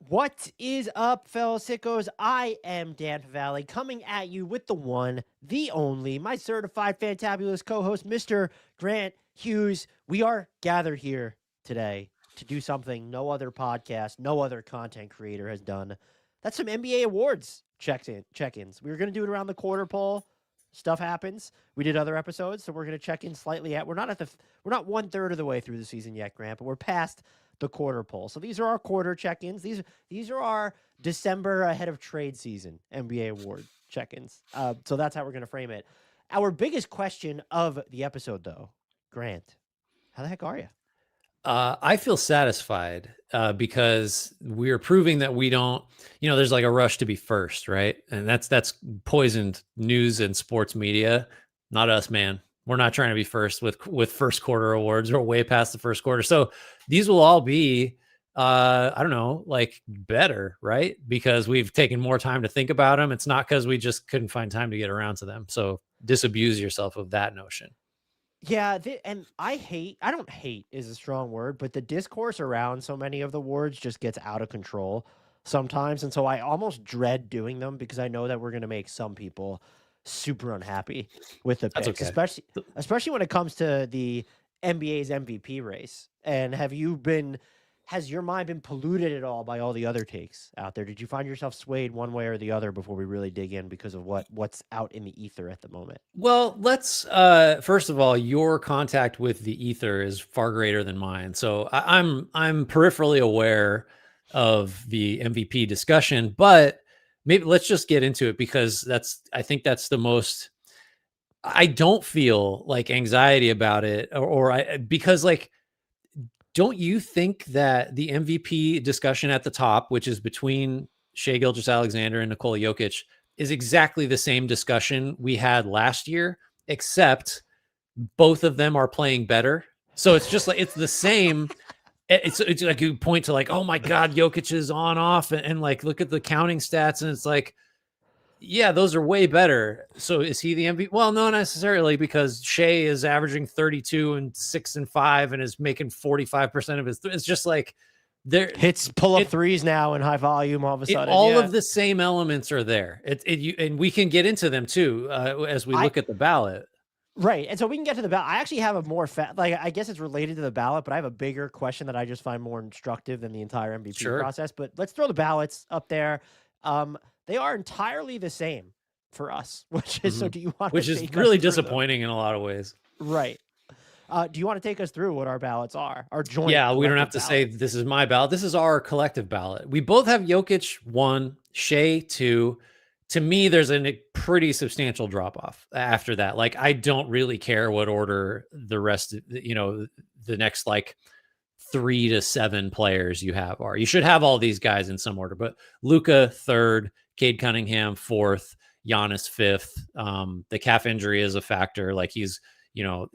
What is up, fellow sickos? I am Dan Favale, coming at you with the one, the only, my certified fantabulous co-host, Mr. Grant Hughes. We are gathered here today to do something no other podcast, no other content creator has done. That's some NBA awards check-ins. We were going to do it around the quarter poll. Stuff happens. We did other episodes, so we're going to check in slightly we're not 1/3 of the way through the season yet, Grant, but we're past the quarter poll. So these are our quarter check-ins. These are our December ahead of trade season NBA award check-ins. So that's how we're going to frame it. Our biggest question of the episode, though, Grant, how the heck are you? I feel satisfied because we're proving that we don't, there's like a rush to be first, right? And that's poisoned news and sports media. Not us, man. We're not trying to be first with first quarter awards. We're way past the first quarter. So these will all be, I don't know, like better, right? Because we've taken more time to think about them. It's not because we just couldn't find time to get around to them. So disabuse yourself of that notion. Yeah, and I don't hate is a strong word, but the discourse around so many of the words just gets out of control sometimes. And so I almost dread doing them because I know that we're going to make some people super unhappy with the That's picks, okay. especially when it comes to the NBA's MVP race. And has your mind been polluted at all by all the other takes out there? Did you find yourself swayed one way or the other before we really dig in because of what's out in the ether at the moment? Well, let's first of all, your contact with the ether is far greater than mine. So I'm peripherally aware of the MVP discussion, but maybe let's just get into it because I think that's the most. I don't feel like anxiety about it, because like, don't you think that the MVP discussion at the top, which is between Shai Gilgeous-Alexander and Nikola Jokic, is exactly the same discussion we had last year, except both of them are playing better. So it's just like it's the same. It's like you point to like, oh my God, Jokic is on off and like look at the counting stats, and it's like, yeah, those are way better. So is he the MVP? Well, not necessarily, because Shai is averaging 32 and 6 and 5 and is making 45% of his. It's just like there Hits pull up threes now in high volume all of a sudden. all Yeah. of the same elements are there. And we can get into them too as we look at the ballot. Right. And so we can get to the ballot. I actually have a more I guess it's related to the ballot, but I have a bigger question that I just find more instructive than the entire MVP process. But let's throw the ballots up there. They are entirely the same for us, which is so do you want which to is really disappointing in a lot of ways. Right. Do you want to take us through what our ballots are? Our joint. Yeah, we don't have to ballot. say this is my ballot. This is our collective ballot. We both have Jokic 1, Shai 2. To me, there's a pretty substantial drop off after that. Like, I don't really care what order the rest, the next like 3 to 7 players you have are. You should have all these guys in some order, but Luka 3rd, Cade Cunningham 4th, Giannis 5th. The calf injury is a factor. Like he's not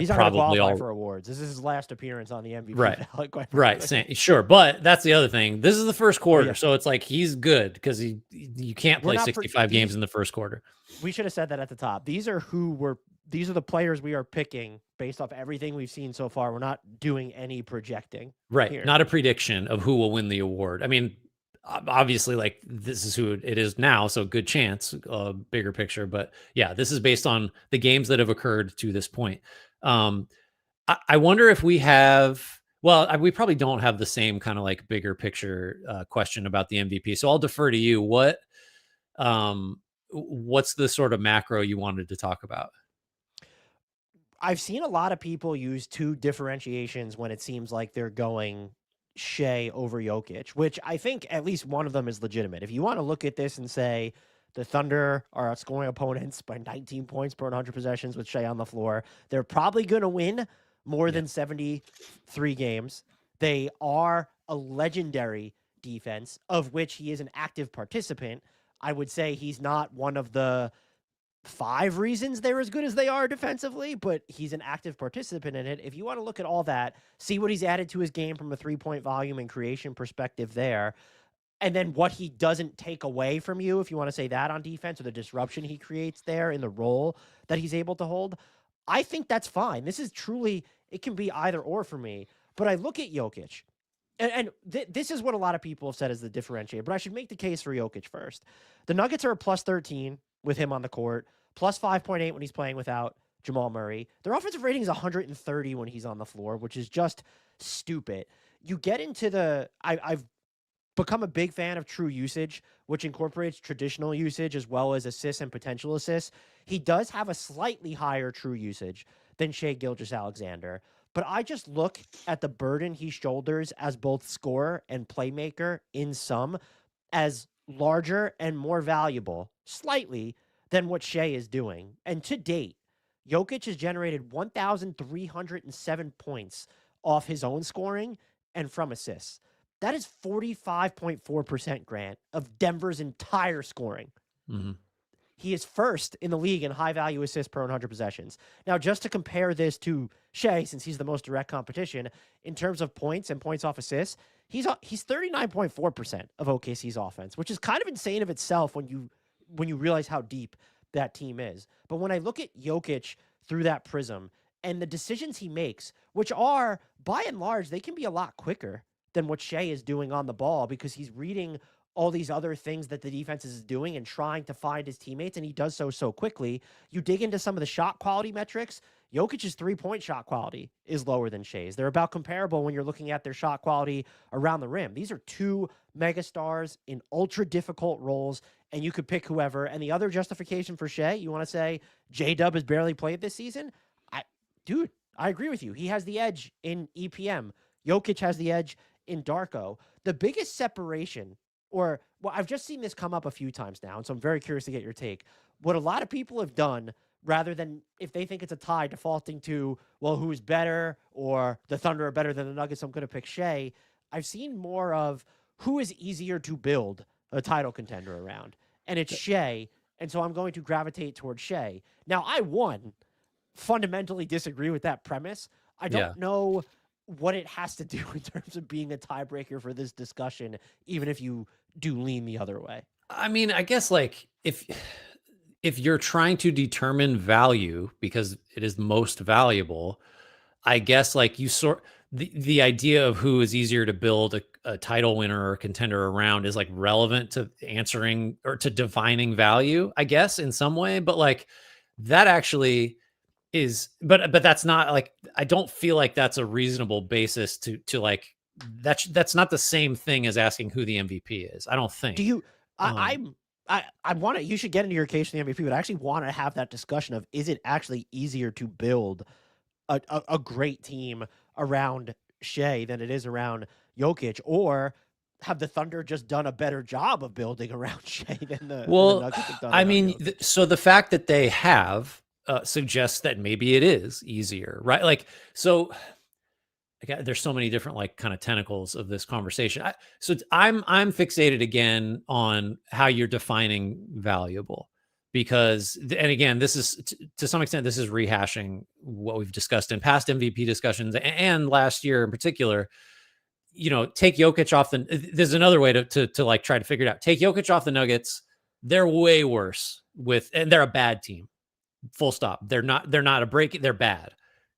probably all for awards. This is his last appearance on the MVP right ballot. Right, sure, but that's the other thing. This is the first quarter, so it's like he's good because you can't play 65 games in the first quarter. We should have said that at the top. These are the players we are picking based off everything we've seen so far. We're not doing any projecting, right here. Not a prediction of who will win the award. I mean, obviously, like, this is who it is now, so good chance, bigger picture. But yeah, this is based on the games that have occurred to this point. I wonder if we have, well, we probably don't have the same kind of like bigger picture question about the MVP. So I'll defer to you. What's the sort of macro you wanted to talk about? I've seen a lot of people use two differentiations when it seems like they're going Shai over Jokic, which I think at least one of them is legitimate. If you want to look at this and say the Thunder are outscoring opponents by 19 points per 100 possessions with Shai on the floor, they're probably going to win more than 73 games. They are a legendary defense, of which he is an active participant. I would say he's not one of the 5 reasons they're as good as they are defensively, but he's an active participant in it. If you want to look at all that, see what he's added to his game from a 3-point volume and creation perspective there, and then what he doesn't take away from you, if you want to say that on defense, or the disruption he creates there in the role that he's able to hold, I think that's fine. This is truly, it can be either or for me. But I look at Jokic, This is what a lot of people have said is the differentiator, but I should make the case for Jokic first. The Nuggets are a plus 13 with him on the court, plus 5.8 when he's playing without Jamal Murray. Their offensive rating is 130 when he's on the floor, which is just stupid. You get into I've become a big fan of true usage, which incorporates traditional usage as well as assists and potential assists. He does have a slightly higher true usage than Shea Gilgeous-Alexander, but I just look at the burden he shoulders as both scorer and playmaker in sum as larger and more valuable, slightly, than what Shea is doing. And to date, Jokic has generated 1,307 points off his own scoring and from assists. That is 45.4%, Grant, of Denver's entire scoring. Mm-hmm. He is first in the league in high value assists per 100 possessions. Now, just to compare this to Shea, since he's the most direct competition, in terms of points and points off assists, he's 39.4% of OKC's offense, which is kind of insane of itself when you realize how deep that team is. But when I look at Jokic through that prism and the decisions he makes, which are, by and large, they can be a lot quicker than what Shea is doing on the ball because he's reading all these other things that the defense is doing and trying to find his teammates, and he does so quickly. You dig into some of the shot quality metrics, Jokic's three-point shot quality is lower than Shea's. They're about comparable when you're looking at their shot quality around the rim. These are two megastars in ultra-difficult roles, and you could pick whoever. And the other justification for Shea, you want to say J-Dub has barely played this season? Dude, I agree with you. He has the edge in EPM. Jokic has the edge in Darko. The biggest separation, well, I've just seen this come up a few times now, and so I'm very curious to get your take. What a lot of people have done, rather than if they think it's a tie, defaulting to, well, who's better, or the Thunder are better than the Nuggets, I'm going to pick Shea. I've seen more of who is easier to build a title contender around, and it's Shea, and so I'm going to gravitate towards Shea. Now, I fundamentally disagree with that premise. I don't know what it has to do in terms of being a tiebreaker for this discussion, even if you do lean the other way. I mean, I guess like if you're trying to determine value because it is most valuable, I guess like the idea of who is easier to build a title winner or contender around is like relevant to answering or to defining value, I guess, in some way. But like that actually is, but that's not like, I don't feel like that's a reasonable basis to like, that's not the same thing as asking who the MVP is. I don't think. Do you, I want to, you should get into your case for the MVP, but I actually want to have that discussion of, is it actually easier to build a great team around Shea than it is around Jokic, or have the Thunder just done a better job of building around Shea than the Nuggets have done? I mean, so the fact that they have suggests that maybe it is easier, right? Like, so again, there's so many different like kind of tentacles of this conversation. I'm fixated again on how you're defining valuable, because, and again, this is to some extent, this is rehashing what we've discussed in past MVP discussions and last year in particular. You know, take Jokic off there's another way to like try to figure it out. Take Jokic off the Nuggets. They're way worse and they're a bad team. Full stop. They're not a break. They're bad.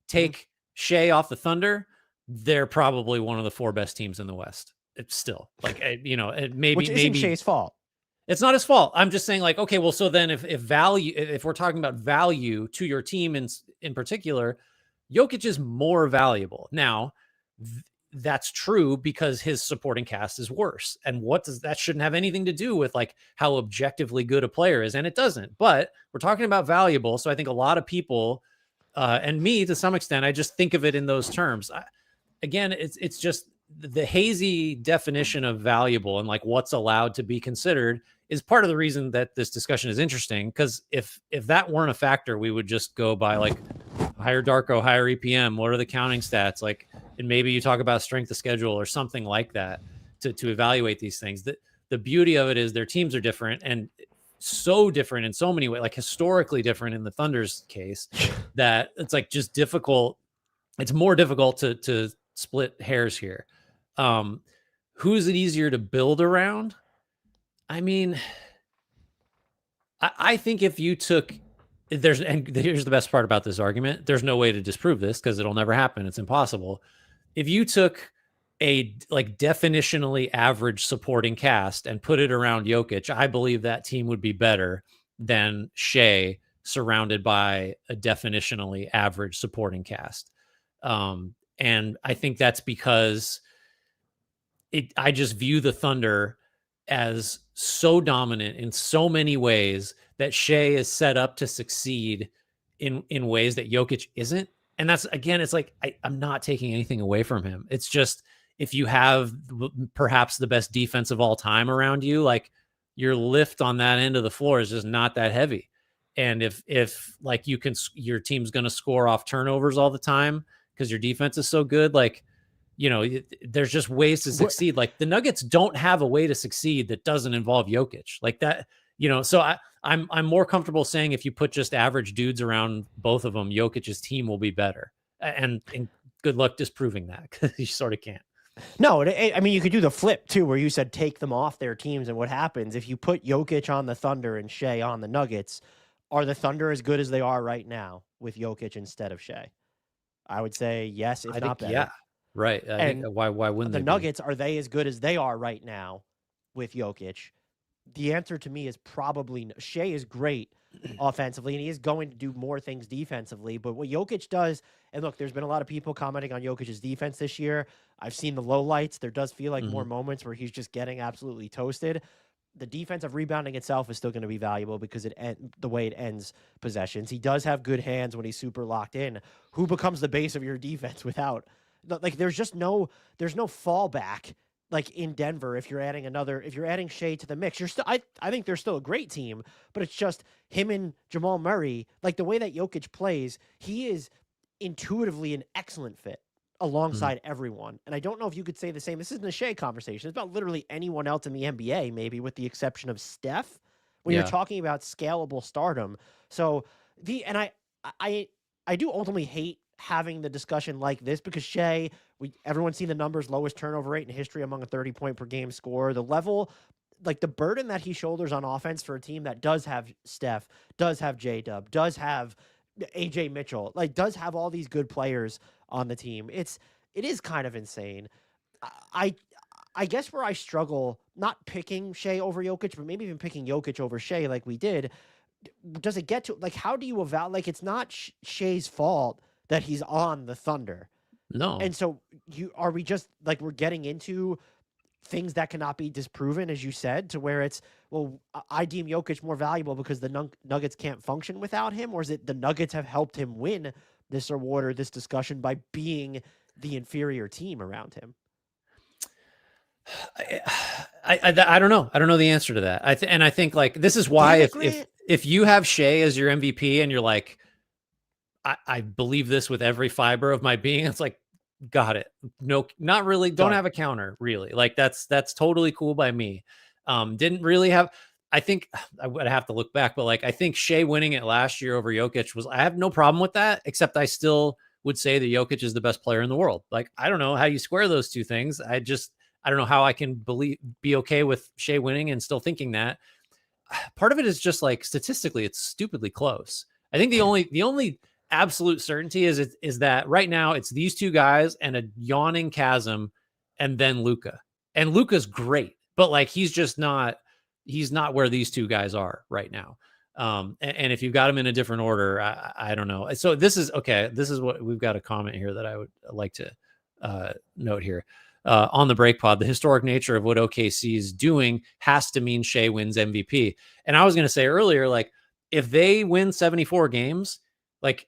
Take Shea off the Thunder. They're probably one of the 4 best teams in the West. It's still like, which isn't Shea's fault. It's not his fault. I'm just saying like, okay, well, so then if we're talking about value to your team in particular, Jokic is more valuable. Now, that's true because his supporting cast is worse. And that shouldn't have anything to do with like how objectively good a player is. And it doesn't, but we're talking about valuable. So I think a lot of people, and me to some extent, I just think of it in those terms. Again, it's just the hazy definition of valuable and like what's allowed to be considered is part of the reason that this discussion is interesting. Because if that weren't a factor, we would just go by like higher Darko, higher EPM. What are the counting stats? Like, and maybe you talk about strength of schedule or something like that to evaluate these things. The beauty of it is their teams are different and so different in so many ways, like historically different in the Thunder's case, that it's like just difficult. It's more difficult to split hairs here. Who's it easier to build around? I mean, I think if you took, and here's the best part about this argument. There's no way to disprove this because it'll never happen. It's impossible. If you took a like definitionally average supporting cast and put it around Jokic, I believe that team would be better than Shea surrounded by a definitionally average supporting cast. And I think that's because I just view the Thunder as so dominant in so many ways that Shea is set up to succeed in ways that Jokic isn't. And that's again, it's like I'm not taking anything away from him. It's just if you have perhaps the best defense of all time around you, like your lift on that end of the floor is just not that heavy. And if like your team's going to score off turnovers all the time because your defense is so good, like there's just ways to succeed. Like the Nuggets don't have a way to succeed that doesn't involve Jokic like that. So I'm more comfortable saying if you put just average dudes around both of them, Jokic's team will be better. And good luck disproving that because you sort of can't. No, I mean, you could do the flip too, where you said take them off their teams, and what happens if you put Jokic on the Thunder and Shea on the Nuggets? Are the Thunder as good as they are right now with Jokic instead of Shea? I would say yes, if not better. Yeah, right. I think why wouldn't the they Nuggets, are they as good as they are right now with Jokic? The answer to me is probably no. Shea is great offensively, and he is going to do more things defensively. But what Jokic does, and look, there's been a lot of people commenting on Jokic's defense this year. I've seen the lowlights. There does feel like more moments where he's just getting absolutely toasted. The defensive rebounding itself is still going to be valuable because the way it ends possessions. He does have good hands when he's super locked in. Who becomes the base of your defense without? Like, there's no fallback like in Denver. If you're adding Shea to the mix, I think they're still a great team, but it's just him and Jamal Murray. Like the way that Jokic plays, he is intuitively an excellent fit alongside everyone. And I don't know if you could say the same. This isn't a Shea conversation. It's about literally anyone else in the NBA, maybe with the exception of Steph, when you're talking about scalable stardom. So I do ultimately hate having the discussion like this because Shea, everyone's seen the numbers, lowest turnover rate in history among a 30-point per game scorer. The level, like the burden that he shoulders on offense for a team that does have Steph, does have J-Dub, does have AJ Mitchell, like does have all these good players on the team. It is kind of insane. I guess where I struggle, not picking Shea over Jokic, but maybe even picking Jokic over Shea like we did, does it get to, like, how do you evaluate, like, it's not Shea's fault that he's on the Thunder. No. And so are we just like, we're getting into things that cannot be disproven, as you said, to where it's, well, I deem Jokic more valuable because the Nuggets can't function without him? Or is it the Nuggets have helped him win this award or this discussion by being the inferior team around him? I don't know. I don't know the answer to that. I think like this is why if you have Shea as your MVP and you're like, I believe this with every fiber of my being, it's like, got it. No, not really. Don't have a counter, really. Like that's totally cool by me. Didn't really have. I think I would have to look back, but like I think Shea winning it last year over Jokic was. I have no problem with that, except I still would say that Jokic is the best player in the world. Like I don't know how you square those two things. I don't know how I can be okay with Shea winning and still thinking that. Part of it is just like statistically, it's stupidly close. I think the only absolute certainty is that right now it's these two guys and a yawning chasm, and then Luka. And Luka's great, but like he's not where these two guys are right now. And if you've got them in a different order, I don't know. So this is okay. This is what we've got a comment here that I would like to note here. On the break pod, the historic nature of what OKC is doing has to mean Shea wins MVP. And I was going to say earlier, like if they win 74 games, like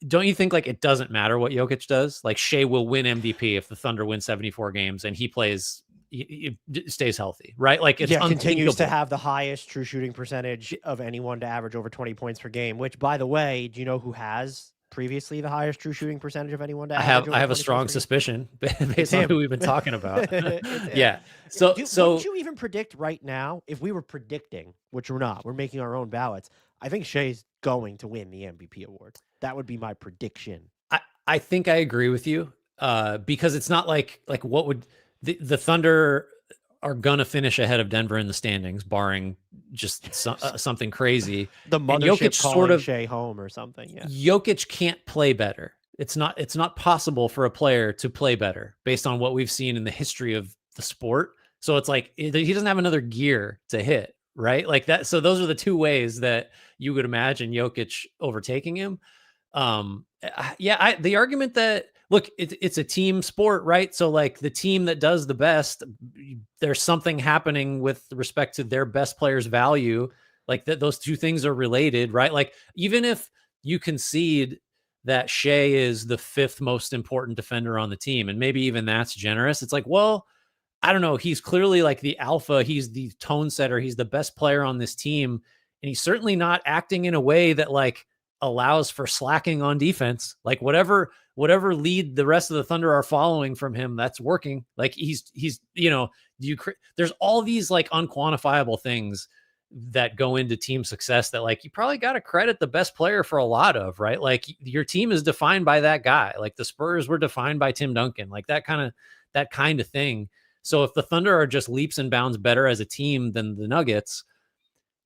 don't you think like it doesn't matter what Jokic does? Like Shea will win MVP if the Thunder win 74 games and he plays, he stays healthy, right? Like it's continues to have the highest true shooting percentage of anyone to average over 20 points per game. Which, by the way, do you know who has previously the highest true shooting percentage of anyone to average? I have a strong suspicion based on who we've been talking about. Yeah. So would you even predict right now, if we were predicting, which we're not, we're making our own ballots, I think Shea's going to win the MVP award. That would be my prediction. I think I agree with you because it's not like what would the Thunder are going to finish ahead of Denver in the standings, barring just something crazy. The mothership calling Shea home or something. Yeah. Jokic can't play better. it's not possible for a player to play better based on what we've seen in the history of the sport. So it's like he doesn't have another gear to hit, right? Like that. So those are the two ways that you would imagine Jokic overtaking him. The argument that look, it's a team sport, right? So like the team that does the best, there's something happening with respect to their best player's value. Like that, those two things are related, right? Like even if you concede that Shea is the fifth most important defender on the team, and maybe even that's generous. It's like, well, I don't know. He's clearly like the alpha. He's the tone setter. He's the best player on this team. And he's certainly not acting in a way that like allows for slacking on defense. Like whatever lead the rest of the Thunder are following from him, that's working. Like there's all these like unquantifiable things that go into team success that like you probably got to credit the best player for a lot of, right? Like your team is defined by that guy. Like the Spurs were defined by Tim Duncan, like that kind of thing. So if the Thunder are just leaps and bounds better as a team than the Nuggets,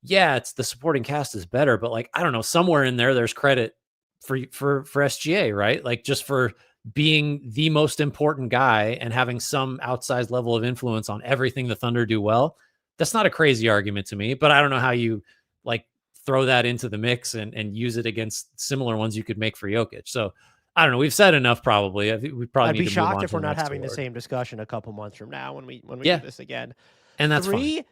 yeah, it's the supporting cast is better, but like I don't know, somewhere in there's credit for SGA, right? Like just for being the most important guy and having some outsized level of influence on everything the Thunder do well. That's not a crazy argument to me, but I don't know how you like throw that into the mix and use it against similar ones you could make for Jokic. So I don't know. We've said enough. Probably. I think we probably I'd need be to move shocked on if to we're the not next having the award. same discussion a couple months from now when we do Yeah, this again. and that's fine.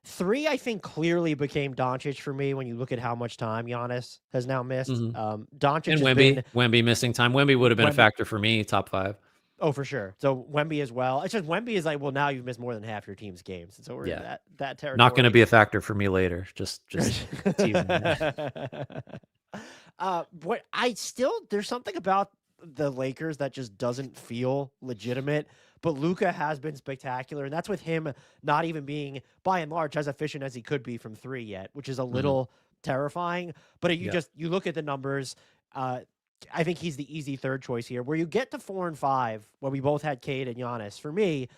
Three, I think, clearly became Doncic for me when you look at how much time Giannis has now missed. Doncic And has been Wemby missing time. Wemby would have been a factor for me, top 5. Oh, for sure. So Wemby as well. It's just Wemby is like, well, now you've missed more than half your team's games, and so we're in that territory. Not going to be a factor for me later. Just teasing. What I still there's something about the Lakers that just doesn't feel legitimate. But Luka has been spectacular, and that's with him not even being, by and large, as efficient as he could be from 3 yet, which is a little terrifying. But you look at the numbers. I think he's the easy third choice here. Where you get to 4 and 5, where we both had Cade and Giannis, for me,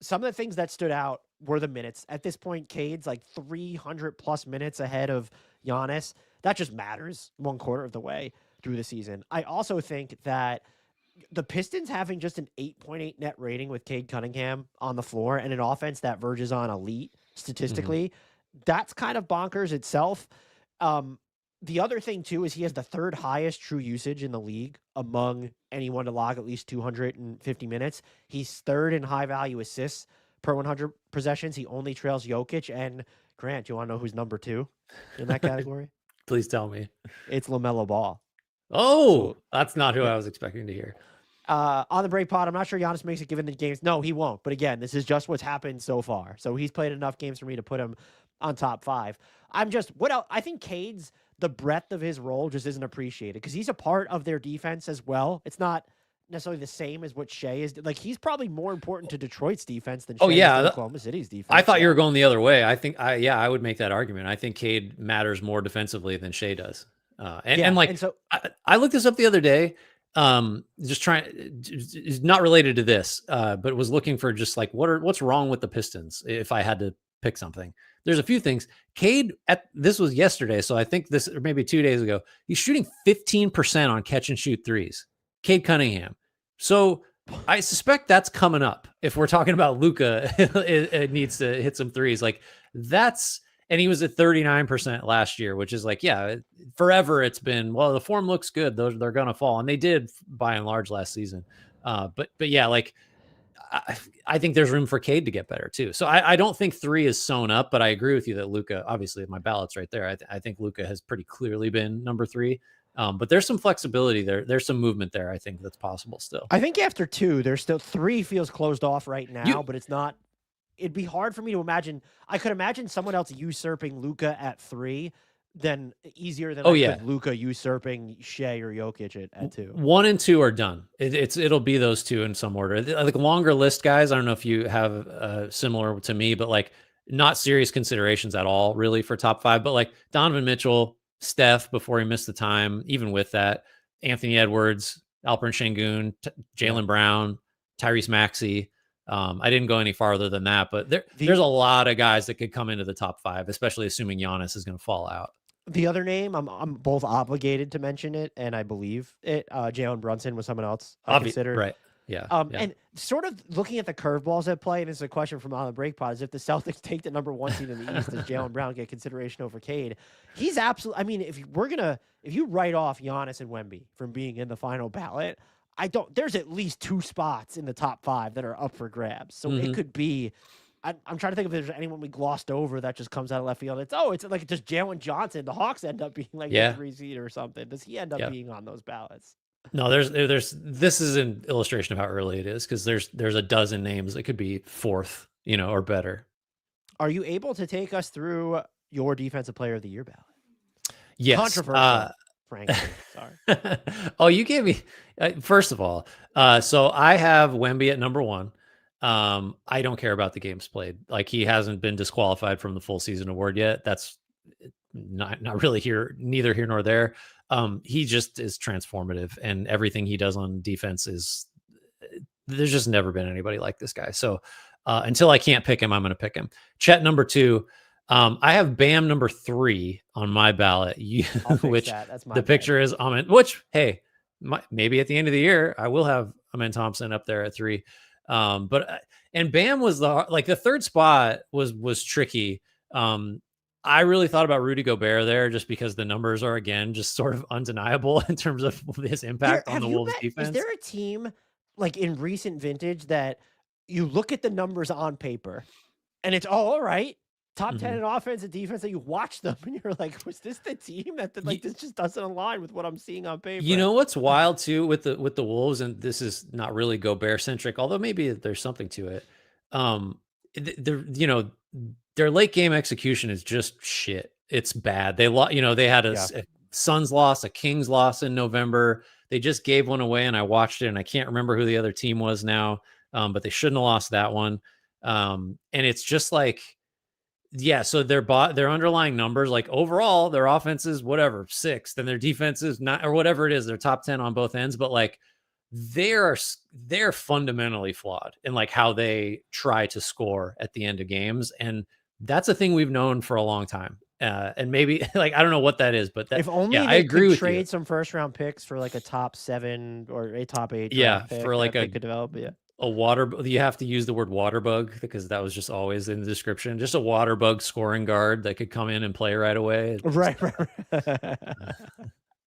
some of the things that stood out were the minutes. At this point, Cade's like 300+ minutes ahead of Giannis. That just matters 1/4 of the way through the season. I also think that the Pistons having just an 8.8 net rating with Cade Cunningham on the floor and an offense that verges on elite statistically, that's kind of bonkers itself. The other thing, too, is he has the third highest true usage in the league among anyone to log at least 250 minutes. He's third in high-value assists per 100 possessions. He only trails Jokic. And, Grant, you want to know who's number 2 in that category? Please tell me. It's LaMelo Ball. Oh, that's not who I was expecting to hear. On the break pod, I'm not sure Giannis makes it given the games. No, he won't. But again, this is just what's happened so far. So he's played enough games for me to put him on top 5. What else? I think Cade's, the breadth of his role just isn't appreciated because he's a part of their defense as well. It's not necessarily the same as what Shea is. Like, he's probably more important to Detroit's defense than Shea is to Oklahoma City's defense. I thought you were going the other way. I would make that argument. I think Cade matters more defensively than Shea does. I looked this up the other day. Just trying, is not related to this, but was looking for just like what's wrong with the Pistons if I had to pick something. There's a few things. Cade, this was yesterday, so I think this, or maybe 2 days ago, he's shooting 15% on catch and shoot threes. Cade Cunningham. So I suspect that's coming up. If we're talking about Luka, it needs to hit some threes. Like that's, and he was at 39% last year, which is like, yeah, forever it's been, well, the form looks good. They're going to fall. And they did by and large last season. But yeah, like I think there's room for Cade to get better too. So I don't think 3 is sewn up, but I agree with you that Luka, obviously my ballot's right there. I think Luka has pretty clearly been number 3. But there's some flexibility there. There's some movement there. I think that's possible still. I think after 2, there's still 3 feels closed off right now, but it's not. It'd be hard for me to imagine. I could imagine someone else usurping Luka at 3 than easier than Luka usurping Shea or Jokic at 2. 1 and 2 are done. It'll be those 2 in some order. Like longer list guys. I don't know if you have similar to me, but like not serious considerations at all really for top 5. But like Donovan Mitchell, Steph before he missed the time. Even with that, Anthony Edwards, Alperen Şengün, Jaylen Brown, Tyrese Maxey. I didn't go any farther than that, but there's a lot of guys that could come into the top 5, especially assuming Giannis is going to fall out. The other name, I'm both obligated to mention it, and I believe it. Jalen Brunson was someone else I considered. Right. Yeah. Yeah. And sort of looking at the curveballs at play, and this is a question from on the break pod, is if the Celtics take the number one seed in the East, does Jalen Brown get consideration over Cade? He's absolutely. I mean, if you write off Giannis and Wemby from being in the final ballot, I don't. There's at least 2 spots in the top 5 that are up for grabs. So it Mhm. could be. I'm trying to think if there's anyone we glossed over that just comes out of left field. It's like just Jalen Johnson. The Hawks end up being like the Yeah. 3 seed or something. Does he end up Yeah. being on those ballots? No, there's this is an illustration of how early it is because there's a dozen names that could be fourth, or better. Are you able to take us through your defensive player of the year ballot? Yes. Controversial, frankly. Sorry. Oh, you gave me first of all. So I have Wemby at number 1. I don't care about the games played. Like he hasn't been disqualified from the full season award yet. That's not really neither here nor there. He just is transformative, and everything he does on defense is. There's just never been anybody like this guy. So until I can't pick him, I'm going to pick him. Chet number 2. I have Bam number 3 on my ballot, I'll fix which that. That's my the bad. picture is Amen. Which hey, maybe at the end of the year I will have Amen Thompson up there at 3. And Bam was the third spot was tricky. I really thought about Rudy Gobert there just because the numbers are again just sort of undeniable in terms of his impact on Have the you Wolves met? Is defense. there a team like in recent vintage that you look at the numbers on paper and it's all right? Top 10 Mhm. in offense and defense, that you watch them and you're like, was this the team that like this just doesn't align with what I'm seeing on You paper? know what's wild too with the Wolves, and this is not really Gobert centric, although maybe there's something to it. Um, their late game execution is just shit. It's bad. They had Yeah. a Suns loss, a Kings loss in November. They just gave one away, and I watched it, and I can't remember who the other team was now. But they shouldn't have lost that one. And it's just like yeah, so their underlying numbers, like overall, their offense is whatever, 6th, and their defense is not or whatever it is, they're top 10 on both ends, but like they're fundamentally flawed in like how they try to score at the end of games. And that's a thing we've known for a long time. And maybe like I don't know what that is, but that If yeah, only I they agree could with you. trade some first round picks for like a top 7 or a top 8 Yeah, draft for pick like that they could develop. Yeah. a water you have to use the word water bug because that was just always in the description. Just a water bug scoring guard that could come in and play right away. Right, right, Uh, right.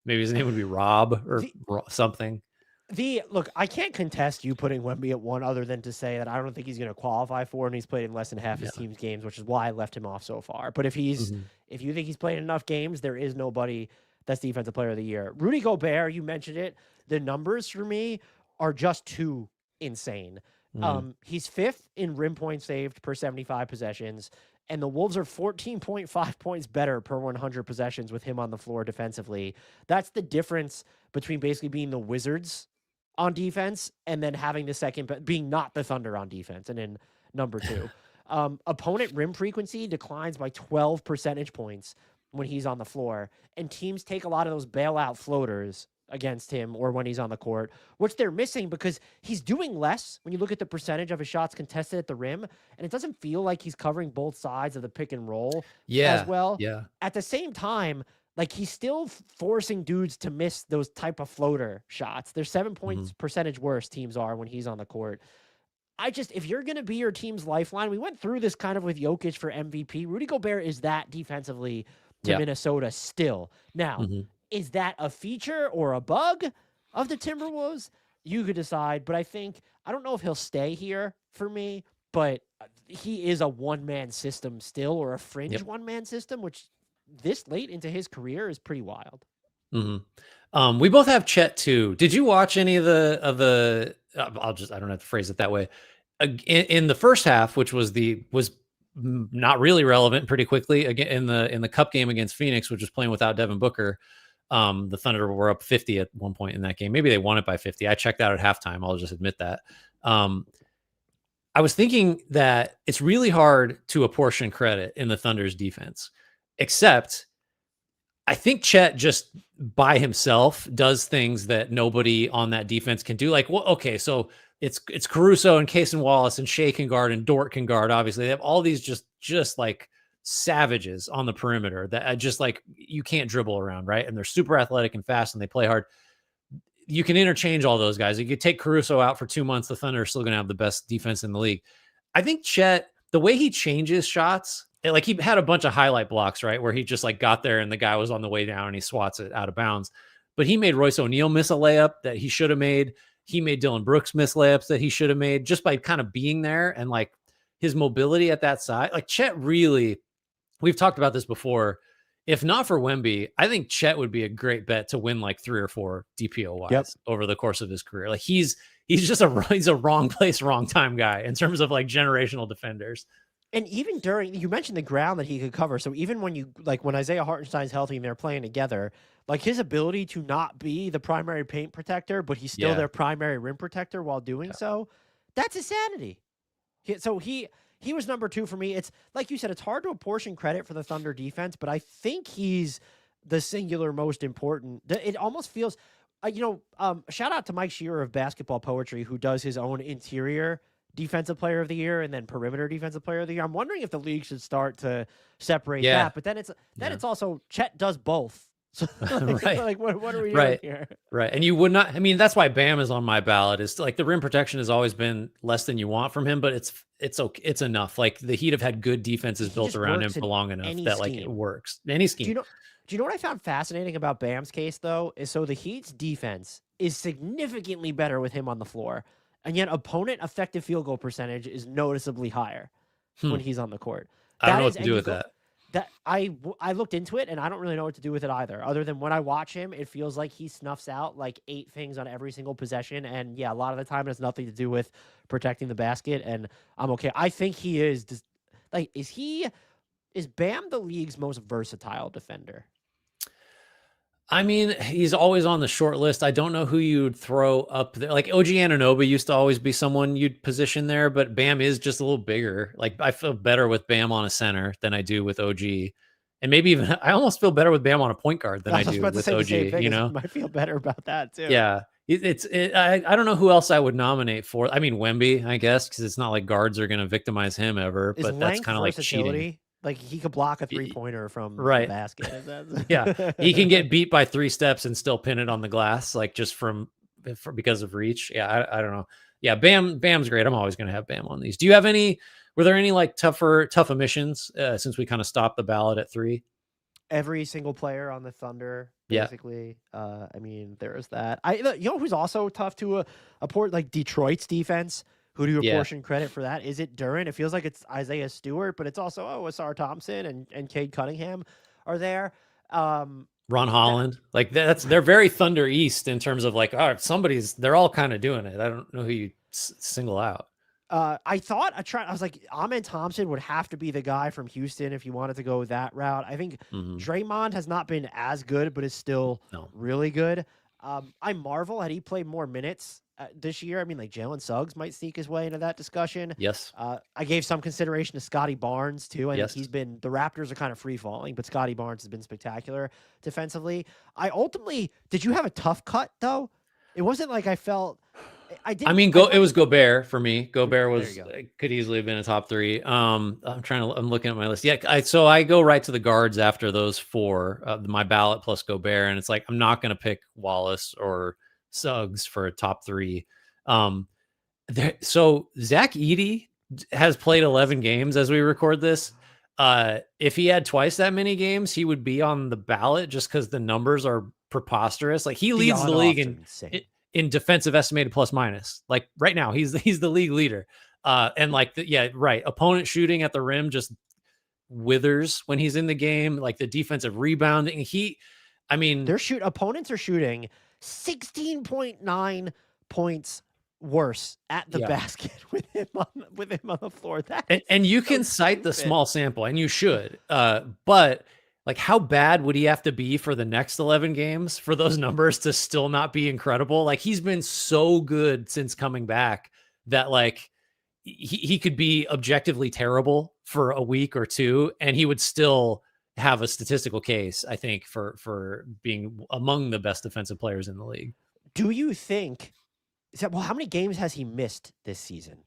maybe his name would be Rob or the something. look, I can't contest you putting Wemby at 1 other than to say that I don't think he's going to qualify for, and he's played in less than half his Yeah. team's games, which is why I left him off so far. But if Mhm. you think he's played enough games, there is nobody that's defensive player of the year. Rudy Gobert, you mentioned it. The numbers for me are just too insane. Mhm. He's 5th in rim points saved per 75 possessions, and the Wolves are 14.5 points better per 100 possessions with him on the floor defensively. That's the difference between basically being the Wizards on defense and then having the second, being not the Thunder on defense. And in number 2, opponent rim frequency declines by 12 percentage points when he's on the floor, and teams take a lot of those bailout floaters against him or when he's on the court, which they're missing because he's doing less when you look at the percentage of his shots contested at the rim, and it doesn't feel like he's covering both sides of the pick and roll as Yeah. well. Yeah. At the same time, like he's still forcing dudes to miss those type of floater shots. They're 7 points Mhm. percentage worse teams are when he's on the court. If you're going to be your team's lifeline, we went through this kind of with Jokic for MVP. Rudy Gobert is that defensively to Yeah. Minnesota still. Now, Mhm. is that a feature or a bug of the Timberwolves? You could decide, but I don't know if he'll stay here for me, but he is a one-man system still, or a fringe Yep. one-man system, which this late into his career is pretty wild. Mhm. We both have Chet too. Did you watch any of the I don't have to phrase it that way. In the first half, which was not really relevant pretty quickly again in the cup game against Phoenix, which was playing without Devin Booker. The Thunder were up 50 at one point in that game. Maybe they won it by 50. I checked out at halftime. I'll just admit that. I was thinking that it's really hard to apportion credit in the Thunder's defense, except I think Chet just by himself does things that nobody on that defense can do. Like, well, okay, so it's Caruso and Case and Wallace and Shea can guard and Dort can guard. Obviously, they have all these just like savages on the perimeter that just like you can't dribble around, right? And they're super athletic and fast and they play hard. You can interchange all those guys. You could take Caruso out for 2 months. The Thunder are still going to have the best defense in the league. I think Chet, the way he changes shots, like he had a bunch of highlight blocks, right? Where he just like got there and the guy was on the way down and he swats it out of bounds. But he made Royce O'Neal miss a layup that he should have made. He made Dylan Brooks miss layups that he should have made just by kind of being there and like his mobility at that side. Like Chet really, we've talked about this before. If not for Wemby, I think Chet would be a great bet to win like 3 or 4 DPO Yep. wise over the course of his career. Like he's just he's a wrong place, wrong time guy in terms of like generational defenders. And even during, you mentioned the ground that he could cover. So even when you, like when Isaiah Hartenstein's healthy and they're playing together, like his ability to not be the primary paint protector, but he's still Yeah. their primary rim protector while doing so, that's insanity. So he was number 2 for me. It's like you said, it's hard to apportion credit for the Thunder defense, but I think he's the singular most important. It almost feels, shout out to Mike Shearer of Basketball Poetry, who does his own interior defensive player of the year and then perimeter defensive player of the year. I'm wondering if the league should start to separate that, but then it's also Chet does both. So Right. like what are we doing Right. here? Right. And you would not, I mean, that's why Bam is on my ballot. Is like the rim protection has always been less than you want from him, but it's okay. It's enough. Like the Heat have had good defenses He built just around him works for in long enough any that like it scheme. works. Any scheme. Do you know what I found fascinating about Bam's case though? Is so the Heat's defense is significantly better with him on the floor, and yet opponent effective field goal percentage is noticeably higher when he's on the court. I don't know what to do with that. That I looked into it and I don't really know what to do with it either. Other than when I watch him, it feels like he snuffs out like 8 things on every single possession, and yeah, a lot of the time it has nothing to do with protecting the basket. And I'm okay. I think he is just, like, is Bam the league's most versatile defender? I mean, he's always on the short list. I don't know who you'd throw up there. Like OG Anunoby used to always be someone you'd position there, but Bam is just a little bigger. Like I feel better with Bam on a center than I do with OG. And maybe even I almost feel better with Bam on a point guard than I I was do about to with say the OG, same thing. you know? I might feel better about that too. Yeah. I don't know who else I would nominate for. I mean, Wemby, I guess, because it's not like guards are going to victimize him ever, Is but that's length kind of like cheating. versatility? Like he could block a 3-pointer from the Right. basket. Yeah. He can get beat by 3 steps and still pin it on the glass, like just because of reach. Yeah. I don't know. Yeah. Bam's great. I'm always going to have Bam on these. Were there any like tough omissions since we kind of stopped the ballot at 3? Every single player on the Thunder, Yeah. basically. I mean, there is that. You know who's also tough to apport, like Detroit's defense. Who do you Yeah. apportion credit for that? Is it Duren? It feels like it's Isaiah Stewart, but it's also Asar Thompson and Cade Cunningham are there. Ron Holland, like they're very Thunder East in terms of like, all right, they're all kind of doing it. I don't know who you single out. I thought I was like, Ahmed Thompson would have to be the guy from Houston if you wanted to go that route. I think Draymond has not been as good, but is still really good. I marvel had he played more minutes this year. I mean, like Jalen Suggs might sneak his way into that discussion. Yes. I gave some consideration to Scotty Barnes too. I think Yes. the Raptors are kind of free falling, but Scotty Barnes has been spectacular defensively. Did you have a tough cut though? It wasn't like I felt. I mean, it was Gobert for me. Gobert could easily have been a top 3. I'm looking at my list. Yeah. So I go right to the guards after those 4, my ballot plus Gobert. And it's like, I'm not going to pick Wallace or Suggs for a top 3. So Zach Edey has played 11 games as we record this. If he had twice that many games, he would be on the ballot just because the numbers are preposterous. Like he leads the league in defensive estimated plus minus. Like right now, he's the league leader. And like, opponent shooting at the rim just withers when he's in the game. Like the defensive rebounding, opponents are shooting 16.9 points worse at the basket with him on the floor. And you can cite the small sample, and you should. But like, how bad would he have to be for the next 11 games for those numbers to still not be incredible? Like, he's been so good since coming back that like he could be objectively terrible for a week or 2, and he would still have a statistical case, I think, for being among the best defensive players in the league. Do you think? Well, how many games has he missed this season?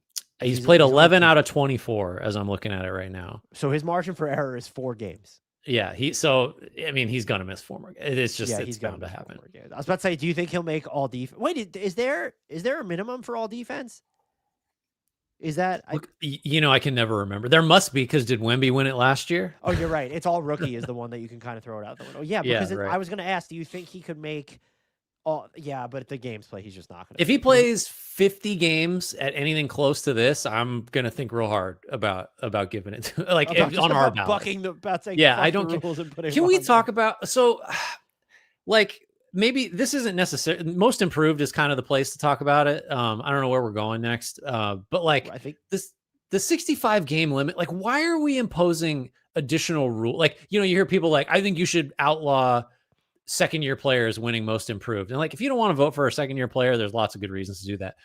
He's played He's only 11 out of 24 as I'm looking at it right now. so his margin for error is 4 games. Yeah, so I mean, he's gonna miss 4 more. It's just Yeah, it's he's gonna bound to miss 4 happen. more games. I was about to say, do you think he'll make all defense? Wait, is there a minimum for all defense? Is that I? Look, I can never remember. There must be, because did Wemby win it last year? Oh, you're right. It's all rookie is the one that you can kind of throw it out the window. Yeah, Yeah, because right. I was going to ask, do you think he could make all? Yeah, but the games play, he's just not going to. If he plays 50 games at anything close to this, I'm gonna think real hard about giving it to, like, on our ballot. Bucking the about saying Yeah, fuck I don't the care. rules and putting. Can we talk about like, maybe this isn't necessary. Most improved is kind of the place to talk about it. I don't know where we're going next. But like, I think the 65 game limit, like, why are we imposing additional rule? Like, you hear people like, I think you should outlaw second year players winning most improved. And like, if you don't want to vote for a second year player, there's lots of good reasons to do that.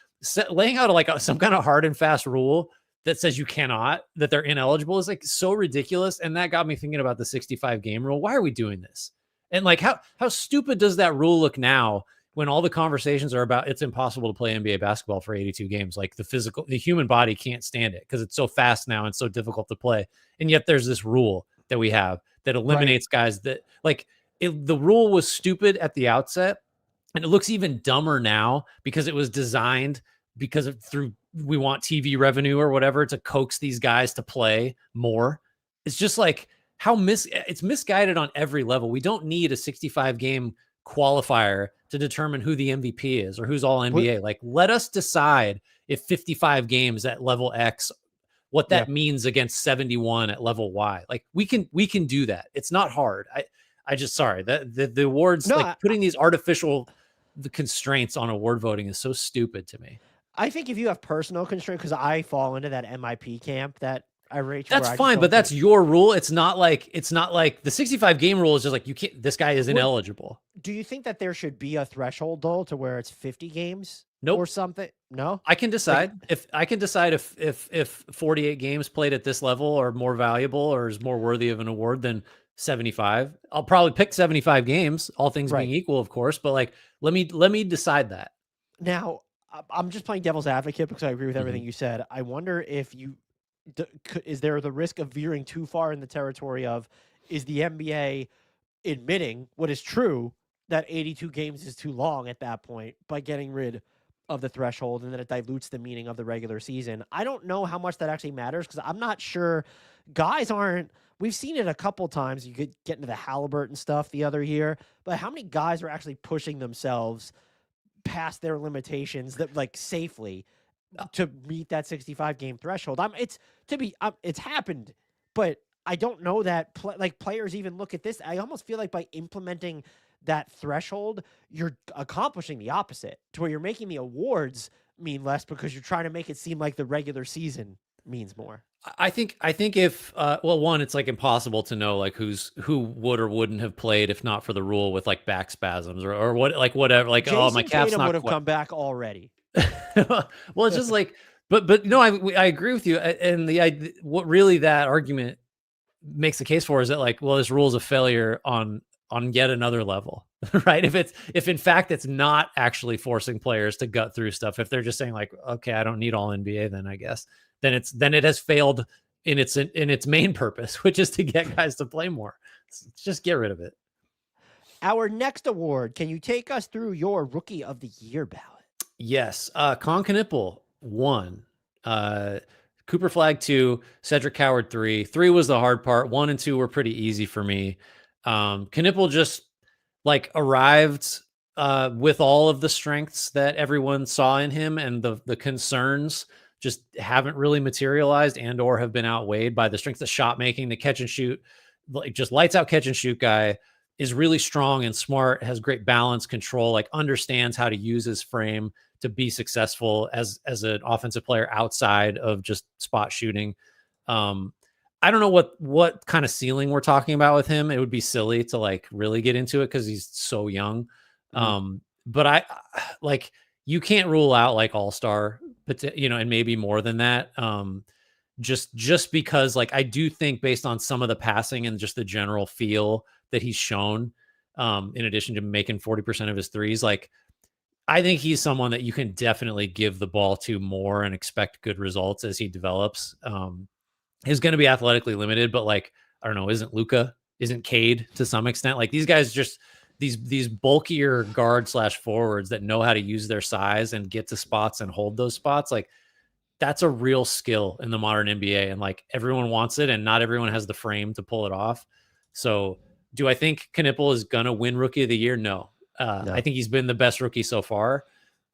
Laying out some kind of hard and fast rule that says you cannot, that they're ineligible, is like so ridiculous. And that got me thinking about the 65 game rule. Why are we doing this? And like, how stupid does that rule look now, when all the conversations are about it's impossible to play NBA basketball for 82 games? Like, the human body can't stand it because it's so fast now and so difficult to play. And yet there's this rule that we have that eliminates guys that, like, the rule was stupid at the outset, and it looks even dumber now because it was designed because we want TV revenue or whatever to coax these guys to play more. It's just like, it's misguided on every level. We don't need a 65 game qualifier to determine who the MVP is or who's all NBA. Like, let us decide if 55 games at level X, what that means against 71 at level Y. Like, we can do that. It's not hard. I just, sorry, that the awards, putting these artificial constraints on award voting is so stupid to me. I think if you have personal constraint, because I fall into that MIP camp that I reach. That's fine, but that's your rule. It's not like the 65 game rule is just like, you can't. This guy is ineligible. Do you think that there should be a threshold though to where it's 50 games? Nope. Or something? No. I can decide if 48 games played at this level are more valuable or is more worthy of an award than 75. I'll probably pick 75 games, all things being equal, of course. But like, let me decide that. Now, I'm just playing devil's advocate because I agree with everything you said. I wonder if is there the risk of veering too far in the territory of, is the NBA admitting what is true, that 82 games is too long at that point, by getting rid of the threshold, and then it dilutes the meaning of the regular season? I don't know how much that actually matters, because I'm not sure. Guys aren't. We've seen it a couple times. You could get into the Halliburton stuff the other year, but how many guys are actually pushing themselves past their limitations that, like, safely to meet that 65 game threshold? It's happened, but I don't know that players even look at this. I almost feel like by implementing that threshold, you're accomplishing the opposite, to where you're making the awards mean less because you're trying to make it seem like the regular season means more. I think if one, it's like impossible to know like who would or wouldn't have played if not for the rule with like back spasms or what, like whatever, like, Jason oh, my calf's Tatum not would have come back already. Well, it's just like, but no, I agree with you. And what really that argument makes the case for is that, like, well, this rule is a failure on yet another level, right? If in fact it's not actually forcing players to gut through stuff, if they're just saying like, okay, I don't need all NBA, then I guess then it has failed in its main purpose, which is to get guys to play more. Just get rid of it. Our next award, can you take us through your Rookie of the Year ballot? Yes. Con Knipple 1. Cooper Flag 2. Cedric Coward 3. 3 was the hard part. 1 and 2 were pretty easy for me. Knipple just like arrived with all of the strengths that everyone saw in him, and the concerns just haven't really materialized and or have been outweighed by the strengths of shot making. The catch and shoot, like, just lights out catch and shoot guy, is really strong and smart, has great balance, control, like understands how to use his frame to be successful as an offensive player outside of just spot shooting. I don't know what kind of ceiling we're talking about with him. It would be silly to like really get into it because he's so young. But I like, you can't rule out like all-star, and maybe more than that. Just because, like, I do think based on some of the passing and just the general feel that he's shown, in addition to making 40% of his threes, like, I think he's someone that you can definitely give the ball to more and expect good results as he develops. He's going to be athletically limited, but like I don't know, isn't Luca, isn't Cade to some extent? Like these guys just these bulkier guard slash forwards that know how to use their size and get to spots and hold those spots. Like that's a real skill in the modern NBA, and like everyone wants it, and not everyone has the frame to pull it off. So, do I think Knipple is gonna win Rookie of the Year? No, I No. think he's been the best rookie so far,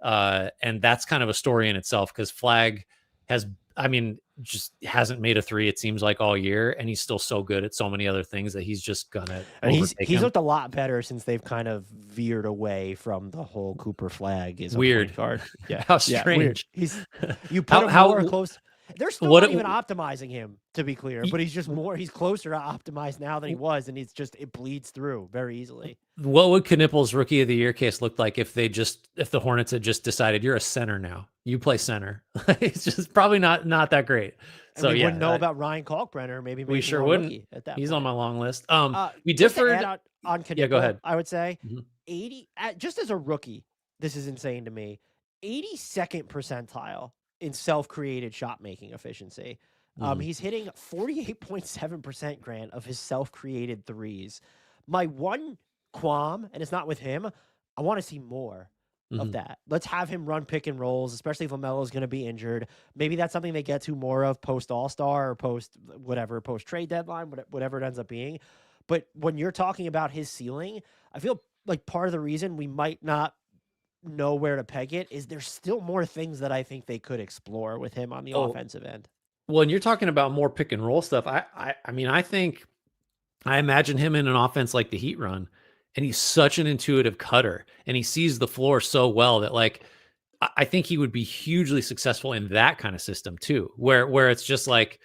and that's kind of a story in itself because Flag has, I mean, just hasn't made a three. It seems like all year, and he's still so good at so many other things that he's just gonna And overtake he's him. looked a lot better since they've kind of veered away from the whole Cooper Flag is a point Weird, guard. Yeah. how Yeah, weird. strange. He's you put him more How close. They're still what? not even optimizing him, to be clear, but he's closer to optimized now than he was, and it bleeds through very easily. What would Knippel's Rookie of the Year case look like if if the Hornets had just decided you're a center now, you play center? It's just probably not that great. And So we wouldn't know yeah, about Ryan Kalkbrenner maybe we making sure all wouldn't. rookie at that He's on point. my long list. We Just to add differed. on Yeah, go Knipple, ahead. I would say Mhm, just as a rookie, this is insane to me. 82nd percentile in self-created shot making efficiency. mhm. He's hitting 48.7% Grant of his self-created threes. My one qualm, and it's not with him, I want to see more of Mhm. that. Let's have him run pick and rolls, especially if LaMelo's going to be injured. Maybe that's something they get to more of post All-Star or post whatever, post trade deadline, whatever it ends up being. But when you're talking about his ceiling, I feel like part of the reason we might not know where to peg it is there's still more things that I think they could explore with him on the Oh, offensive end. well, and you're talking about more pick and roll stuff. I mean, I think I imagine him in an offense like the Heat run, and he's such an intuitive cutter, and he sees the floor so well that like I think he would be hugely successful in that kind of system too, where it's just like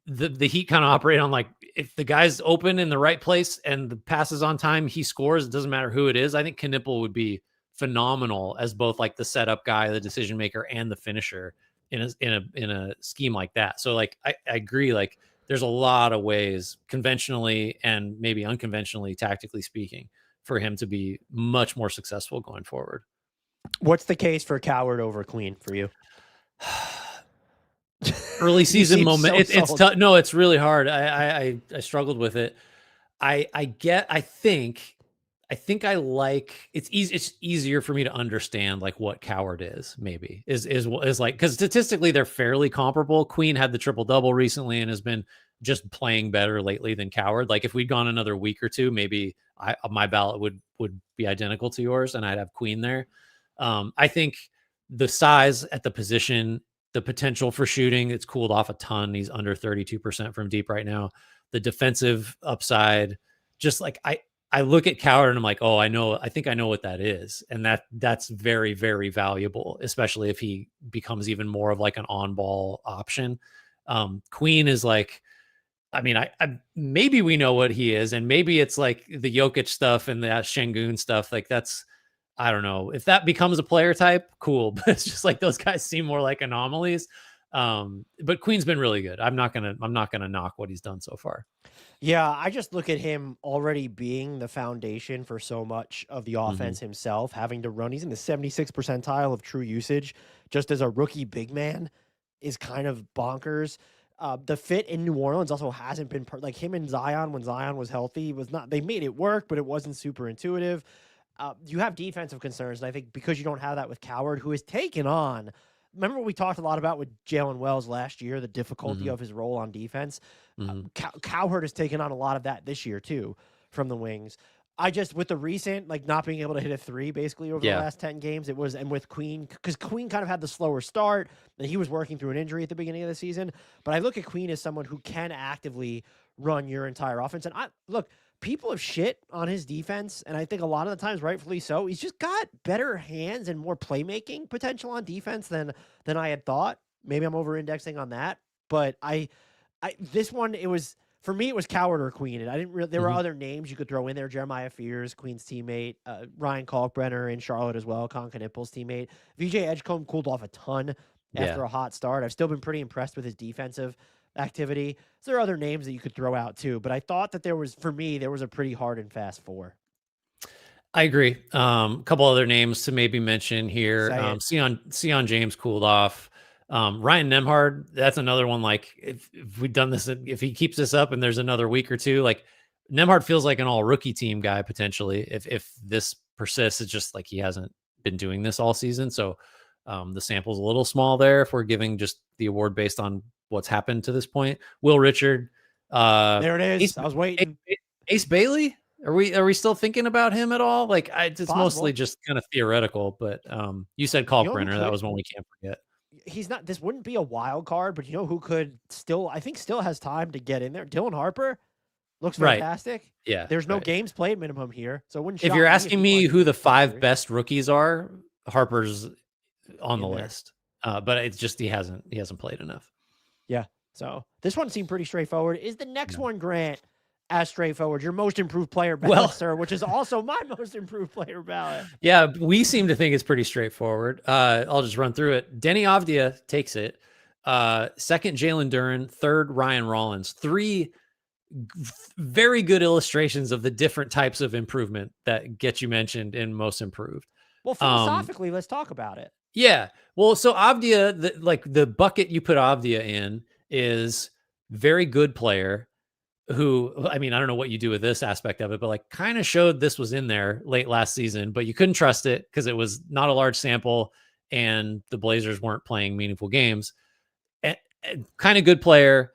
the Heat kind of operate on like if the guy's open in the right place and the pass is on time, he scores. It doesn't matter who it is. I think Knipple would be phenomenal as both like the setup guy, the decision maker, and the finisher in a scheme like that. So like I agree. Like there's a lot of ways, conventionally and maybe unconventionally, tactically speaking, for him to be much more successful going forward. What's the case for Coward over Queen for you? Early You season seem moment. so It's sold. tough. No, it's really hard. I struggled with it. I think I like it's easy. It's easier for me to understand like what Coward is. Maybe is like because statistically they're fairly comparable. Queen had the triple double recently and has been just playing better lately than Coward. Like if we'd gone another week or two, maybe my ballot would be identical to yours, and I'd have Queen there. I think the size at the position, the potential for shooting, it's cooled off a ton. He's under 32% from deep right now. The defensive upside, just like I look at Coward and I'm like, oh, I think I know what that is. And that's very, very valuable, especially if he becomes even more of like an on-ball option. Queen is like, I mean, I maybe we know what he is, and maybe it's like the Jokic stuff and the Şengün stuff. Like that's I don't know if that becomes a player type, cool. But it's just like those guys seem more like anomalies. But Queen's been really good. I'm not gonna knock what he's done so far. Yeah, I just look at him already being the foundation for so much of the Hmm. offense himself, having to run. He's in the 76th percentile of true usage just as a rookie big man is kind of bonkers. The fit in New Orleans also hasn't been like him and Zion when Zion was healthy was not. They made it work, but it wasn't super intuitive. You have defensive concerns, and I think because you don't have that with Coward, who has taken on. Remember what we talked a lot about with Jalen Wells last year, the difficulty Hmm. of his role on defense. Hmm. Cowherd has taken on a lot of that this year too from the wings. I just with the recent like not being able to hit a three basically over the Yeah. last 10 games, it was and with Queen because Queen kind of had the slower start and he was working through an injury at the beginning of the season. But I look at Queen as someone who can actively run your entire offense. And I look, people have shit on his defense, and I think a lot of the times, rightfully so. He's just got better hands and more playmaking potential on defense than I had thought. Maybe I'm over indexing on that, but I this one it was for me it was Coward or Queen, and I didn't really. There were Hmm. other names you could throw in there: Jeremiah Fears, Queen's teammate, Ryan Kalkbrenner in Charlotte as well, Con Knippel's teammate. VJ Edgecombe cooled off a ton Yeah. after a hot start. I've still been pretty impressed with his defensive activity. So there are other names that you could throw out too, but I thought that there was for me there was a pretty hard and fast four. I agree. A couple other names to maybe mention here. Say it. Sion James cooled off. Ryan Nemhard, that's another one. Like if we've done this, if he keeps this up and there's another week or two, like Nemhard feels like an all rookie team guy potentially. If this persists, it's just like he hasn't been doing this all season. So the sample's a little small there if we're giving just the award based on what's happened to this point. Will Richard, uh, There it Ace, is. I was waiting. Ace Bailey. Are we still thinking about him at all? Like it's mostly Possible. just kind of theoretical, but you said You know who Kalkbrenner. That could? was one we can't forget. He's not. This wouldn't be a wild card, but you know who could still? I think still has time to get in there. Dylan Harper looks Right. fantastic. Yeah. There's no Right. games played minimum here, so it wouldn't If you're shock me if asking he me finds who the top 5 three best rookies are, Harper's on the in there. list. But it's just he hasn't played enough. Yeah. So this one seemed pretty straightforward. Is the next No. one, Grant, as straightforward? Your most improved player ballot, Well, sir, which is also my most improved player ballot. yeah, we seem to think it's pretty straightforward. I'll just run through it. Denny Avdia takes it. Second, Jalen Duren. Third, Ryan Rollins. Three very good illustrations of the different types of improvement that get you mentioned in most improved. Well, Um, philosophically, let's talk about it. yeah. Well, so Avdia, the bucket you put Avdia in is very good player who, I mean, I don't know what you do with this aspect of it, but like kind of showed this was in there late last season, but you couldn't trust it because it was not a large sample and the Blazers weren't playing meaningful games. And kind of good player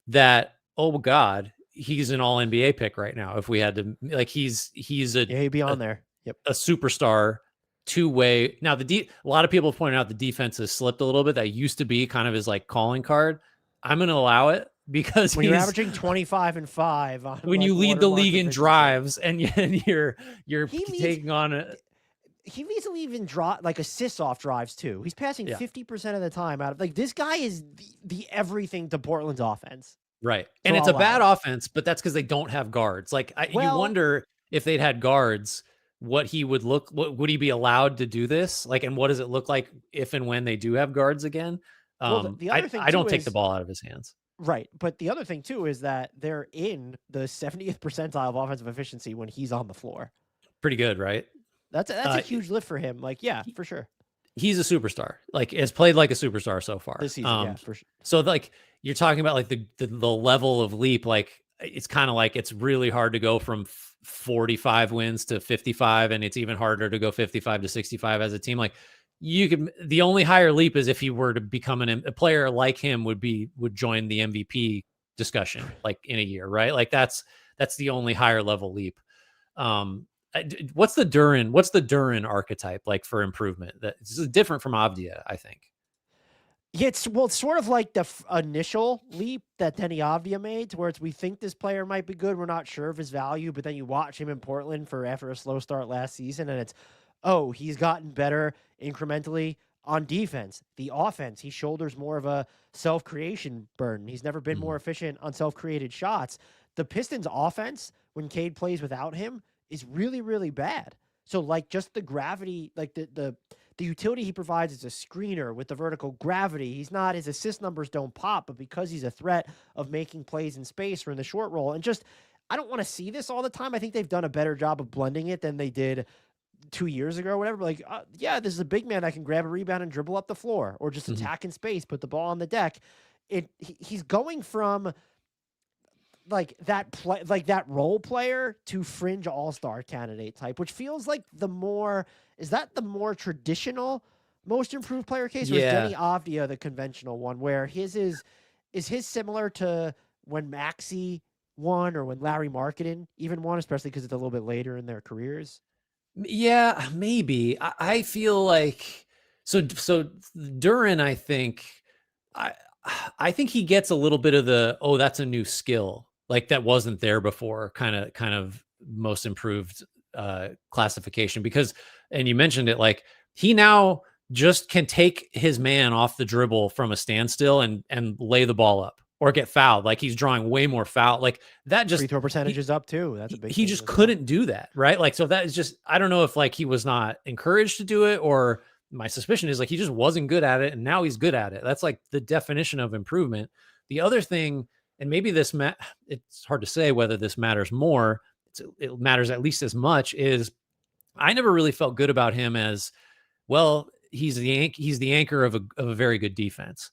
that, oh God, he's an all NBA pick right now. If we had to, like, he's Yeah, he'd be a, on there. Yep. a superstar two-way. Now a lot of people have pointed out the defense has slipped a little bit. That used to be kind of his like calling card. I'm going to allow it because When you're he's averaging 25 and 5 on when like you lead the watermark league in efficiency, drives and you're he leads. taking on a He leads the league in like assists off drives too. He's passing yeah. 50% of the time out of like this guy is the everything to Portland's offense. Right. So And it's I'll a allow bad it. offense, but that's because they don't have guards. Like you Well, wonder if they'd had guards, what he would look, would he be allowed to do this? Like, and what does it look like if and when they do have guards again? well, the other thing I don't too take the is ball out of his hands. right, but the other thing too is that they're in the 70th percentile of offensive efficiency when he's on the floor. Pretty good, right? That's a huge lift for him. Like, yeah, for sure. He's a superstar. Like has played like a superstar so far. This season, yeah, for sure. So like you're talking about like the level of leap. Like it's kind of like it's really hard to go from 45 wins to 55, and it's even harder to go 55 to 65 as a team. Like the only higher leap is if he were to become a player like him would join the MVP discussion like in a year, right? Like that's the only higher level leap. What's the Duren archetype like for improvement? This is different from Avdia, I think. Yeah, it's sort of like the initial leap that Denny Avdia made, to where we think this player might be good. We're not sure of his value, but then you watch him in Portland after a slow start last season, and it's, oh, he's gotten better incrementally on defense. The offense, he shoulders more of a self-creation burden. He's never been more efficient on self-created shots. The Pistons' offense, when Cade plays without him, is really, really bad. So, like, just the gravity, like the utility he provides as a screener with the vertical gravity. He's not, his assist numbers don't pop, but because he's a threat of making plays in space or in the short roll, and just, I don't want to see this all the time. I think they've done a better job of blending it than they did 2 years ago or whatever. But like, yeah, this is a big man that can grab a rebound and dribble up the floor or just attack in space, put the ball on the deck. He's going from like that role player to fringe all-star candidate type, which feels like the more traditional most improved player case, or is Yeah. Denny Avdia the conventional one where his is his similar to when Maxey won or when Larry Marketing even won, especially because it's a little bit later in their careers? Yeah, maybe. I feel like so Duran, I I think he gets a little bit of the, oh, that's a new skill. Like that wasn't there before, kind of most improved classification because, and you mentioned it, like he now just can take his man off the dribble from a standstill and lay the ball up or get fouled. Like he's drawing way more foul. Like that just Free throw percentage he, is up too. That's a big he thing just as well. couldn't do that, right? Like, so that is just, I don't know if like he was not encouraged to do it, or my suspicion is like he just wasn't good at it and now he's good at it. That's like the definition of improvement. The other thing, and maybe it's hard to say whether this matters more, it matters at least as much, is I never really felt good about him as well. He's the anchor of a very good defense.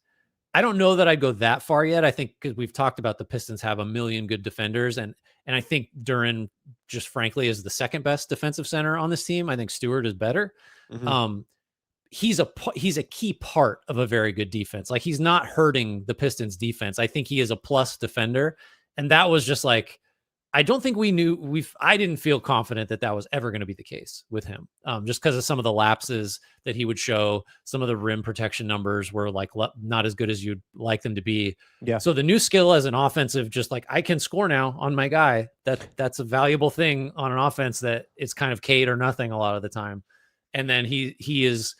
I don't know that I'd go that far yet. I think because we've talked about the Pistons have a million good defenders, and I think Duran, just frankly, is the second best defensive center on this team. I think Stewart is better. Hmm. Um, he's a key part of a very good defense. Like, he's not hurting the Pistons defense. I think he is a plus defender, and that was just like, I don't think I didn't feel confident that that was ever going to be the case with him. Just because of some of the lapses that he would show, some of the rim protection numbers were like not as good as you'd like them to be. Yeah. So the new skill as an offensive, just like, I can score now on my guy. That's a valuable thing on an offense that it's kind of Cade or nothing a lot of the time. And then he is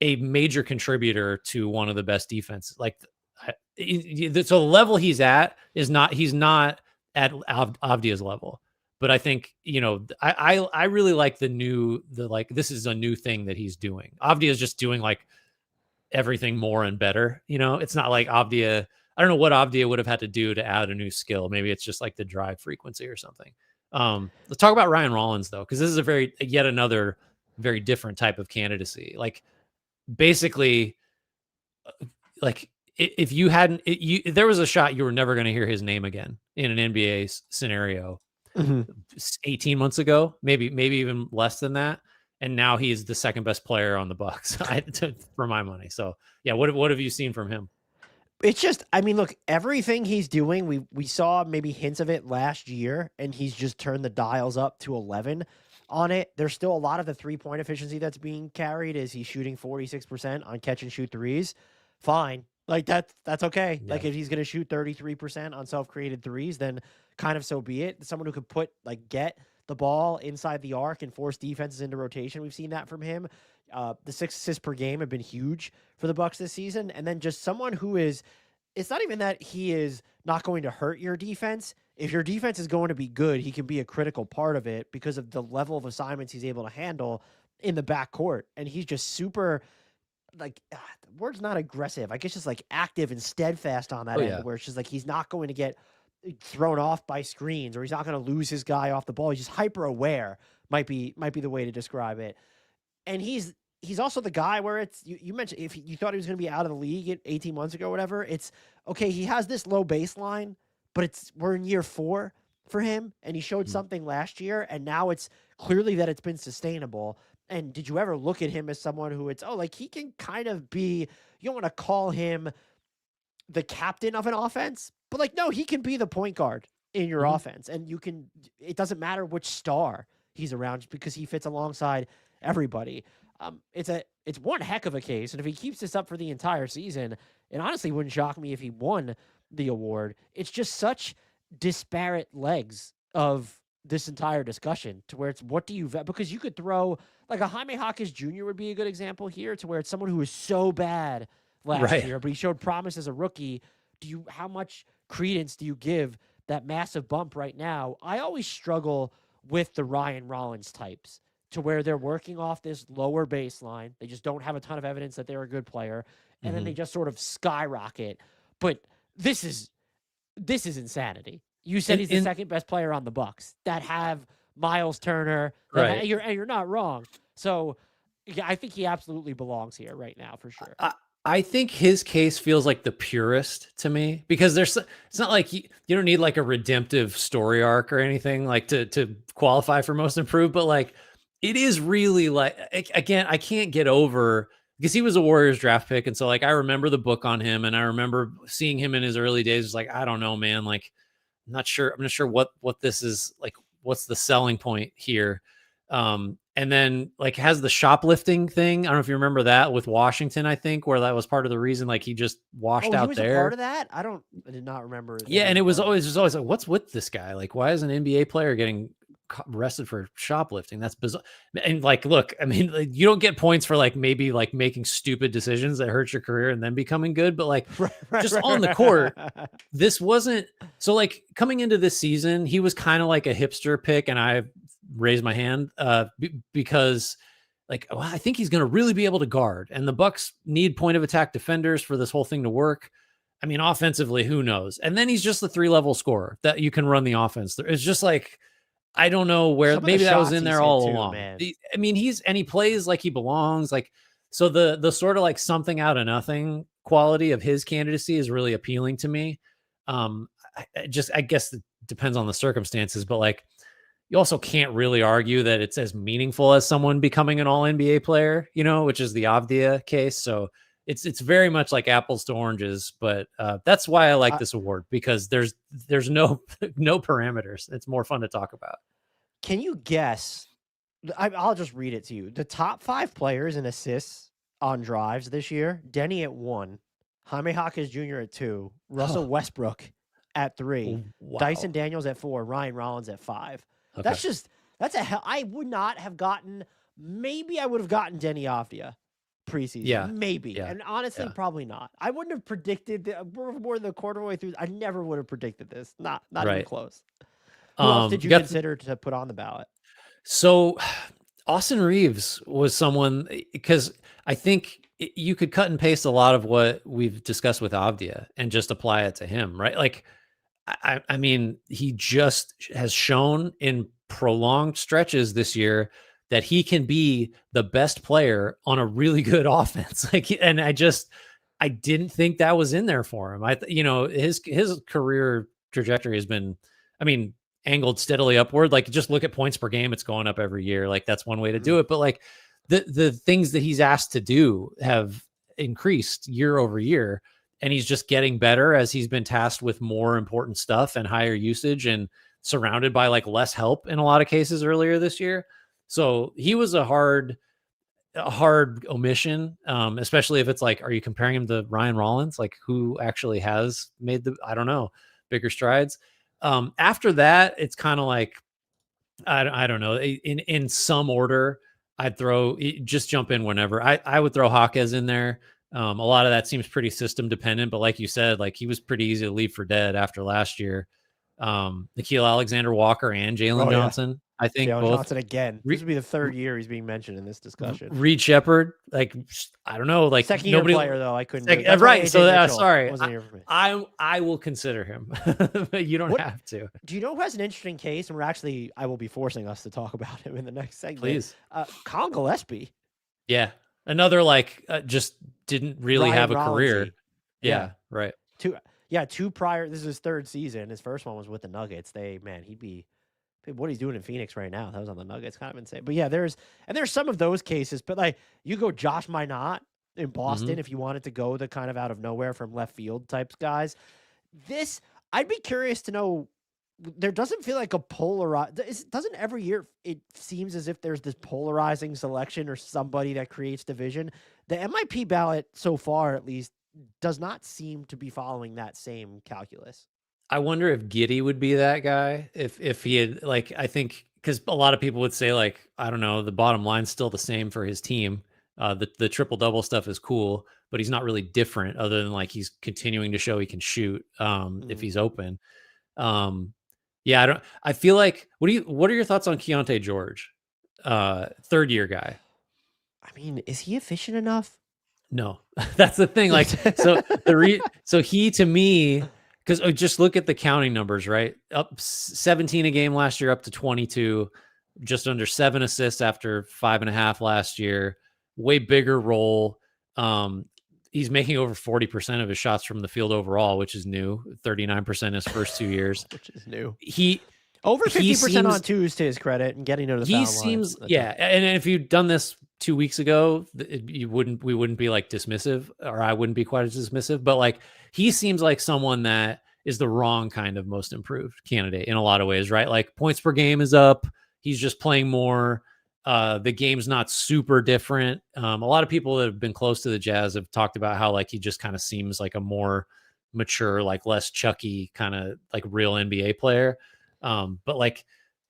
a major contributor to one of the best defenses. Like, so the level he's at is not, he's not at Avdia's level. But I think, I really like like, this is a new thing that he's doing. Avdia is just doing like everything more and better. It's not like Avdia. I don't know what Avdia would have had to do to add a new skill. Maybe it's just like the drive frequency or something. Let's talk about Ryan Rollins though, because this is yet another very different type of candidacy. Like, basically, like, if you hadn't, if there was a shot you were never going to hear his name again in an NBA scenario Hmm. 18 months ago, maybe even less than that, and now he's the second best player on the Bucks for my money. So yeah, what have you seen from him? It's just, I mean, look, everything he's doing, we saw maybe hints of it last year, and he's just turned the dials up to 11 on it. There's still a lot of the 3-point efficiency that's being carried. Is he's shooting 46% on catch and shoot threes? Fine. Like, that's okay. Yeah. Like, if he's going to shoot 33% on self-created threes, then kind of so be it. Someone who could get the ball inside the arc and force defenses into rotation. We've seen that from him. The 6 assists per game have been huge for the Bucks this season. And then just someone who is, it's not even that he is not going to hurt your defense. If your defense is going to be good, he can be a critical part of it because of the level of assignments he's able to handle in the backcourt. And he's just super, like, the word's not aggressive. I guess just like active and steadfast on that Oh end, yeah. where it's just like he's not going to get thrown off by screens, or he's not going to lose his guy off the ball. He's just hyper aware, might be the way to describe it. And he's also the guy where it's, you mentioned, if you thought he was going to be out of the league 18 months ago or whatever, it's okay. He has this low baseline, but we're in year 4 for him, and he showed something last year, and now it's clearly that it's been sustainable. And did you ever look at him as someone who like he can kind of be, you don't want to call him the captain of an offense, but like, no, he can be the point guard in your Mm-hmm. offense. And it doesn't matter which star he's around, just because he fits alongside everybody. It's one heck of a case. And if he keeps this up for the entire season, it honestly wouldn't shock me if he won the award. It's just such disparate legs of this entire discussion, to where it's, what do you vet? Because you could throw like a Jaime Hawkins Jr. would be a good example here, to where it's someone who was so bad last Right. year, but he showed promise as a rookie. How much credence do you give that massive bump right now? I always struggle with the Ryan Rollins types, to where they're working off this lower baseline. They just don't have a ton of evidence that they're a good player, and then Mm-hmm. they just sort of skyrocket. But this is insanity. You said he's the In second best player on the Bucks that have Miles Turner. right. You're not wrong. So yeah, I think he absolutely belongs here right now for sure. I think his case feels like the purest to me, because it's not like you don't need like a redemptive story arc or anything like to qualify for most improved, but like, it is really like, again, I can't get over, because he was a Warriors draft pick, and so like, I remember the book on him, and I remember seeing him in his early days. It's like, I don't know, man, like, I'm not sure what this is like, what's the selling point here. And then like, has the shoplifting thing. I don't know if you remember that with Washington, I think, where that was part of the reason, like, he just washed Oh, he out was a part of there. that? I did not remember that Yeah, he and was it was part of it. always like, what's with this guy? Like, why is an NBA player getting arrested for shoplifting? That's bizarre. And like, look, I mean, like, you don't get points for like maybe like making stupid decisions that hurt your career and then becoming good, but like, just on the court, Right. this wasn't so. Like, coming into this season, he was kind of like a hipster pick, and I raised my hand because like, well, I think he's going to really be able to guard, and the Bucks need point of attack defenders for this whole thing to work. I mean, offensively, who knows? And then he's just the 3-level scorer that you can run the offense. It's just like, I don't know where, Some of the maybe that was shots in he's there hit all too, along. man. I mean, he plays like he belongs. Like, so the sort of like something out of nothing quality of his candidacy is really appealing to me. I guess it depends on the circumstances, but like you also can't really argue that it's as meaningful as someone becoming an all NBA player, which is the Avdia case. So it's very much like apples to oranges, but that's why I like Uh, this award, because there's no no parameters. It's more fun to talk about. can you guess? I'll just read it to you. The top 5 players in assists on drives this year: Denny at 1, Jaime Jaquez Jr. at 2, Russell Oh, Westbrook at 3, Dyson wow. Daniels at 4, Ryan Rollins at 5. Okay. That's a hell. I would not have gotten. Maybe I would have gotten Denny Avdia preseason, Yeah. maybe, Yeah. and honestly, Yeah. probably not. I wouldn't have predicted that. We're more than a quarter way through. I never would have predicted this. Not even Right. close. Who else did You you got consider to put on the ballot? so Austin Reeves was someone, because I think you could cut and paste a lot of what we've discussed with Avdia and just apply it to him, right? Like, I mean, he just has shown in prolonged stretches this year that he can be the best player on a really good offense. Like, and I didn't think that was in there for him. His career trajectory has been, I mean, angled steadily upward. Like, just look at points per game; it's going up every year. Like, that's one way to do Mhm. it. But like, the things that he's asked to do have increased year over year, and he's just getting better as he's been tasked with more important stuff and higher usage and surrounded by like less help in a lot of cases earlier this year. So he was a hard omission, especially if it's like, are you comparing him to Ryan Rollins? Like, who actually has made I don't know, bigger strides? After that, it's kind of like, I don't know. In some order, I'd just jump in whenever. I would throw Hawkes in there. A lot of that seems pretty system dependent, but like you said, like he was pretty easy to leave for dead after last year. Nikhil Alexander Walker and Jalen Oh yeah, Johnson, I think Jalen both. Johnson again. This Re- would be the 3rd year he's being mentioned in this discussion. Reed Shepard, like, I don't know, like Second year nobody. player though, I couldn't do it. That's why Right. AJ So Mitchell sorry, wasn't here for me. I will consider him, but you don't What have to. do you know who has an interesting case? And I will be forcing us to talk about him in the next segment. Please. Colin Gillespie, Yeah, another like just didn't really Ryan have a career. Rollinsy. Yeah, Yeah, right. two prior. This is his 3rd season. His first one was with the Nuggets. He'd be what he's doing in Phoenix right now. That was on the Nuggets, kind of insane. But yeah, there's some of those cases. But like you go Josh Minot in Boston Mhm. if you wanted to go the kind of out of nowhere from left field types guys. This I'd be curious to know. There doesn't feel like a doesn't every year it seems as if there's this polarizing selection or somebody that creates division. The MIP ballot so far, at least, does not seem to be following that same calculus. I wonder if Giddy would be that guy if he had, like, I think, because a lot of people would say, like, I don't know, the bottom line's still the same for his team. The triple double stuff is cool, but he's not really different other than like he's continuing to show he can shoot if Mhm. he's open. Um, yeah, I feel like, what are your thoughts on Keontae George? 3rd year guy. I mean, is he efficient enough? No, that's the thing. Like, so he, to me, because just look at the counting numbers, right? Up 17 a game last year, up to 22, just under 7 assists after 5.5 last year. Way bigger role. He's making over 40% of his shots from the field overall, which is new. 39% his first 2 years. Which is new. He Over he 50% on seems twos to his credit and getting to the foul line. yeah, and if you'd done this 2 weeks ago, we wouldn't be like dismissive, or I wouldn't be quite as dismissive, but like he seems like someone that is the wrong kind of most improved candidate in a lot of ways, right? Like points per game is up, he's just playing more. The game's not super different. A lot of people that have been close to the Jazz have talked about how like he just kind of seems like a more mature, like less chucky kind of like real NBA player. But like,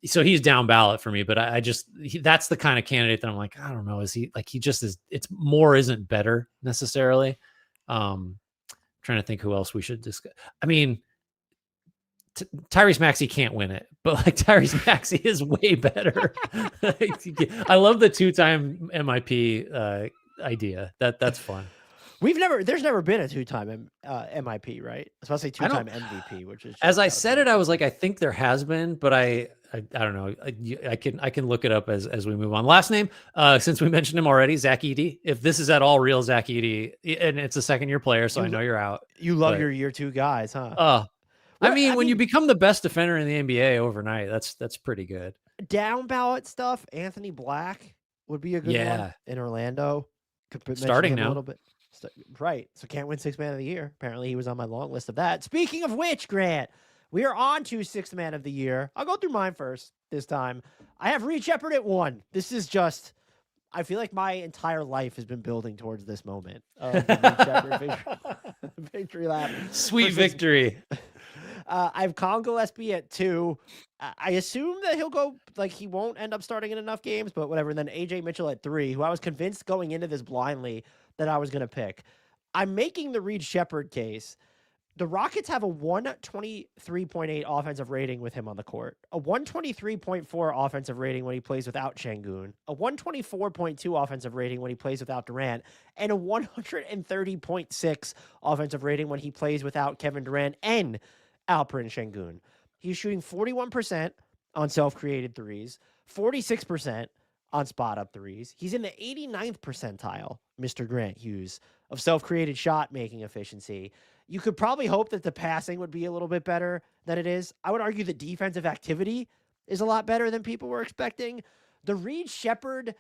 so he's down ballot for me, but I just, that's the kind of candidate that I'm like, I don't know. Is he like, he just is, it's more isn't better necessarily. Trying to think who else we should discuss. I mean, Tyrese Maxey can't win it, but like Tyrese Maxey is way better. I love the 2-time MIP idea. That's fun. There's never been a 2-time MIP, right? I was about to say I don't, 2-time MVP, which is as just I out of said it, I was control. like, I think there has been, but I I don't know. I can look it up as we move on. Last name, since we mentioned him already, Zach Edey. If this is at all real Zach Edey, and it's a second year player, so I know you're out. You love But your year two guys, huh? I I mean, when you mean, become the best defender in the NBA overnight, that's pretty good. down ballot stuff. Anthony Black would be a good one Yeah, in Orlando. Could mention starting him a now. little bit. Right. So can't win sixth man of the year. Apparently, he was on my long list of that. Speaking of which, Grant, we are on to sixth man of the year. I'll go through mine first this time. I have Reed Shepard at 1. This is just, I feel like my entire life has been building towards this moment of the Reed Shepard victory lap. Sweet victory. I have Colin Gillespie at 2. I assume that he'll go, like, he won't end up starting in enough games, but whatever. And then AJ Mitchell at 3, who I was convinced going into this blindly that I was going to pick. I'm making the Reed Shepard case. The Rockets have a 123.8 offensive rating with him on the court, a 123.4 offensive rating when he plays without Şengün, a 124.2 offensive rating when he plays without Durant, and a 130.6 offensive rating when he plays without Kevin Durant and Alperen Şengün. He's shooting 41% on self-created threes, 46% on spot-up threes. He's in the 89th percentile, Mr. Grant Hughes, of self-created shot-making efficiency. You could probably hope that the passing would be a little bit better than it is. I would argue the defensive activity is a lot better than people were expecting. The Reed Shepard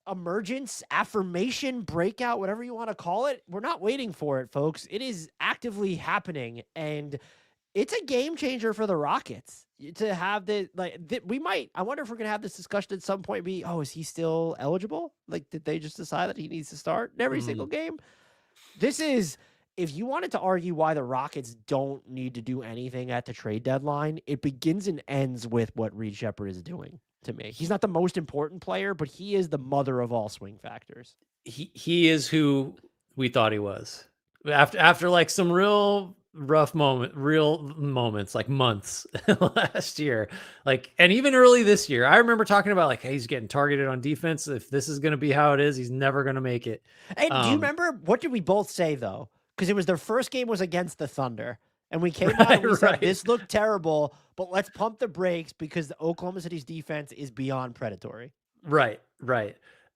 emergence, affirmation, breakout, whatever you want to call it, we're not waiting for it, folks. It is actively happening, and it's a game changer for the Rockets to have we might, I wonder if we're going to have this discussion at some point, is he still eligible? Like, did they just decide that he needs to start in every single game? This is, if you wanted to argue why the Rockets don't need to do anything at the trade deadline, it begins and ends with what Reed Shepard is doing to me. He's not the most important player, but he is the mother of all swing factors. He is who we thought he was. After like some real moments, like months last year, like, and even early this year, I remember talking about like, hey, he's getting targeted on defense. If this is going to be how it is, he's never going to make it. And do you remember, what did we both say though? Because it was their first game was against the Thunder. And we came out and we said, this looked terrible, but let's pump the brakes because the Oklahoma City's defense is beyond predatory. Right.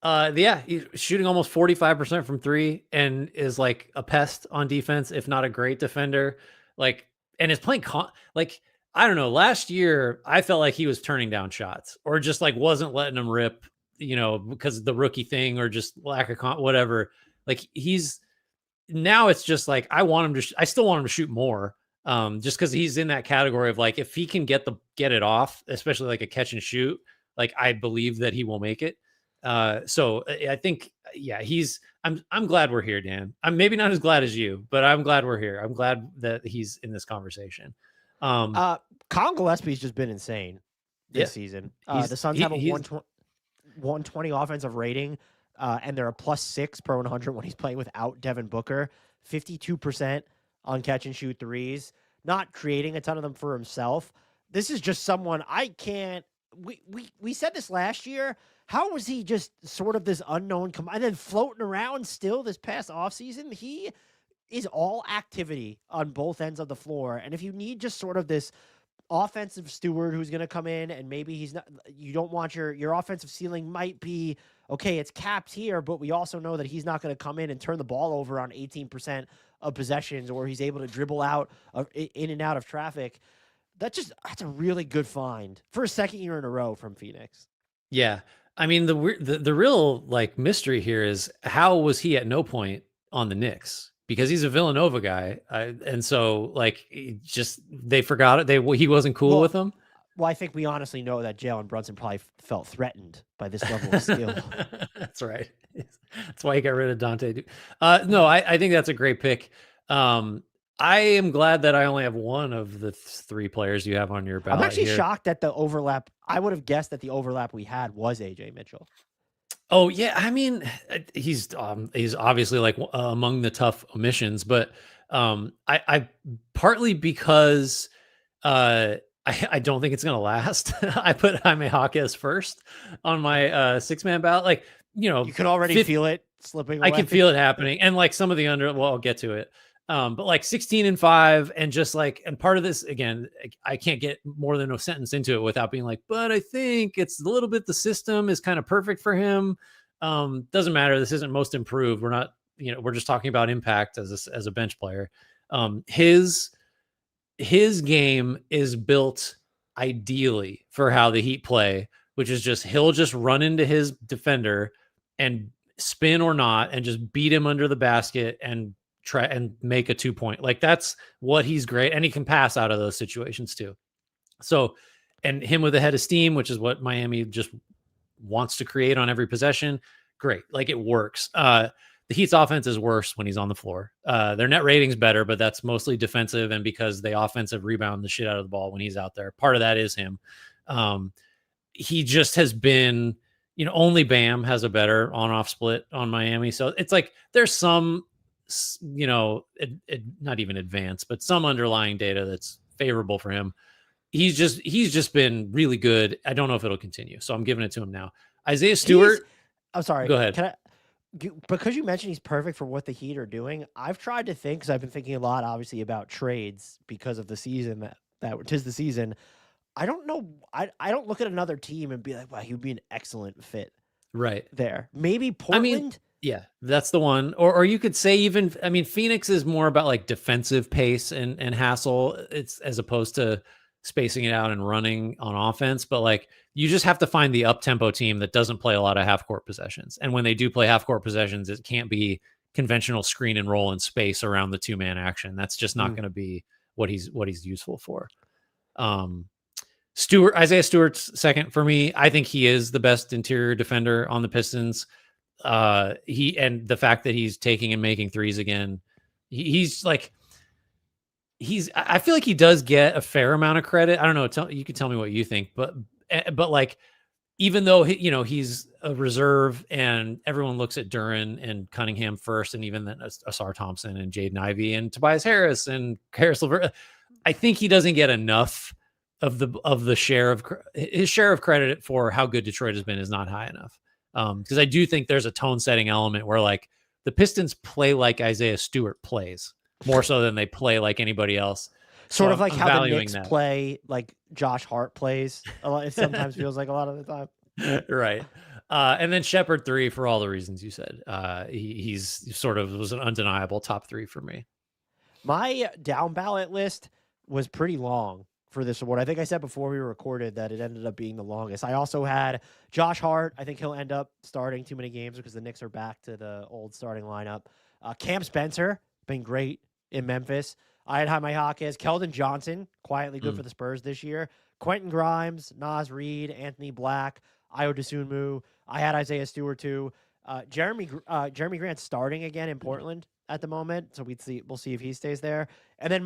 Yeah, he's shooting almost 45% from 3 and is like a pest on defense, if not a great defender. Like, and is playing like, I don't know. Last year, I felt like he was turning down shots or just like wasn't letting them rip, because of the rookie thing or just lack of whatever. Like now it's just like, I still want him to shoot more. Just because he's in that category of like, if he can get it off, especially like a catch and shoot, like I believe that he will make it. So I think, yeah, I'm glad we're here, Dan. I'm maybe not as glad as you, but I'm glad we're here. I'm glad that he's in this conversation. Colin Gillespie's just been insane this season. The Suns have a 120 offensive rating, and they're a +6 per 100 when he's playing without Devin Booker, 52% on catch and shoot threes, not creating a ton of them for himself. This is just someone we said this last year. How was he just sort of this unknown and then floating around still this past offseason? He is all activity on both ends of the floor. And if you need just sort of this offensive steward who's going to come in and maybe you don't want your offensive ceiling might be, okay, it's capped here, but we also know that he's not going to come in and turn the ball over on 18% of possessions, or he's able to dribble out in and out of traffic. That's a really good find for a second year in a row from Phoenix. Yeah. I mean, the real like mystery here is how was he at no point on the Knicks? Because he's a Villanova guy, and so like they forgot it. He wasn't cool with them. Well, I think we honestly know that Jalen Brunson probably felt threatened by this level of skill. That's right. That's why he got rid of Dante. No, I think that's a great pick. I am glad that I only have one of the 3 players you have on your ballot. I'm actually here. shocked that the overlap. I would have guessed that the overlap we had was AJ Mitchell. Oh yeah, I mean he's obviously like among the tough omissions, but I partly because I don't think it's gonna last. I put Jaime Jaquez first on my 6-man ballot. Like you can already feel it slipping away. I can feel it happening, and like some of the well, I'll get to it. But like 16-5, and just like, and part of this again, I can't get more than a sentence into it without being like, but I think it's a little bit, the system is kind of perfect for him. Doesn't matter. This isn't most improved. We're not, we're just talking about impact as a bench player. His game is built ideally for how the Heat play, which is just, he'll just run into his defender and spin or not, and just beat him under the basket and try and make a 2 point. Like, that's what he's great. And he can pass out of those situations too. So, and him with a head of steam, which is what Miami just wants to create on every possession. Great. Like, it works. The Heat's offense is worse when he's on the floor. Their net rating's better, but that's mostly defensive, and because they offensive rebound the shit out of the ball when he's out there. Part of that is him. He just has been, only Bam has a better on-off split on Miami. So it's like there's some, not even advanced, but some underlying data that's favorable for him. He's just been really good. I don't know if it'll continue, so I'm giving it to him now. Isaiah Stewart. I'm sorry. Go ahead. Because you mentioned he's perfect for what the Heat are doing, I've tried to think, because I've been thinking a lot, obviously, about trades because of the season that 'tis the season. I don't know. I don't look at another team and be like, wow, he would be an excellent fit Right there. Maybe Portland. Yeah, that's the one. Or you could say even, Phoenix is more about like defensive pace and hassle. It's as opposed to spacing it out and running on offense. But like, you just have to find the up-tempo team that doesn't play a lot of half-court possessions. And when they do play half-court possessions, it can't be conventional screen and roll and space around the two-man action. That's just not going to be what he's useful for. Isaiah Stewart's second for me. I think he is the best interior defender on the Pistons. And the fact that he's taking and making threes again, I feel like he does get a fair amount of credit. I don't know. You can tell me what you think, but like, even though he's a reserve and everyone looks at Duran and Cunningham first, and even then Asar Thompson and Jaden Ivey and Tobias Harris and Karis LeVert, I think he doesn't get enough of the share of his share of credit for how good Detroit has been is not high enough. Because I do think there's a tone setting element where like the Pistons play like Isaiah Stewart plays more so than they play like anybody else. Sort of like how the Knicks play like Josh Hart plays. A lot. It sometimes feels like a lot of the time. Right. And then Shepherd 3 for all the reasons you said. He's sort of was an undeniable top 3 for me. My down ballot list was pretty long for this award. I think I said before we recorded that it ended up being the longest. I also had Josh Hart. I think he'll end up starting too many games because the Knicks are back to the old starting lineup. Cam Spencer, been great in Memphis. I had my Hawkins. Keldon Johnson, quietly good for the Spurs this year. Quentin Grimes, Naz Reid, Anthony Black, Ayo Dosunmu. I had Isaiah Stewart too. Jeremy Grant starting again in Portland at the moment, so we'll see if he stays there. And then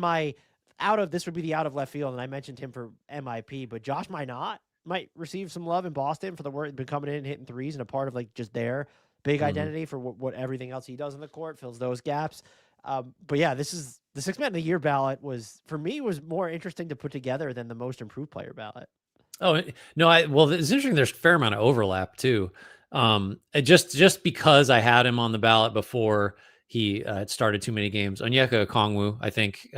this would be the out of left field, and I mentioned him for MIP, but Josh Minot might receive some love in Boston for the work been coming in and hitting threes, and a part of like just their big identity for what everything else he does in the court, fills those gaps. But yeah, this is the Sixth Man of the Year ballot was more interesting to put together than the most improved player ballot. Oh no, well, it's interesting. There's a fair amount of overlap too. Just because I had him on the ballot before he had started too many games. Onyeka Okongwu, I think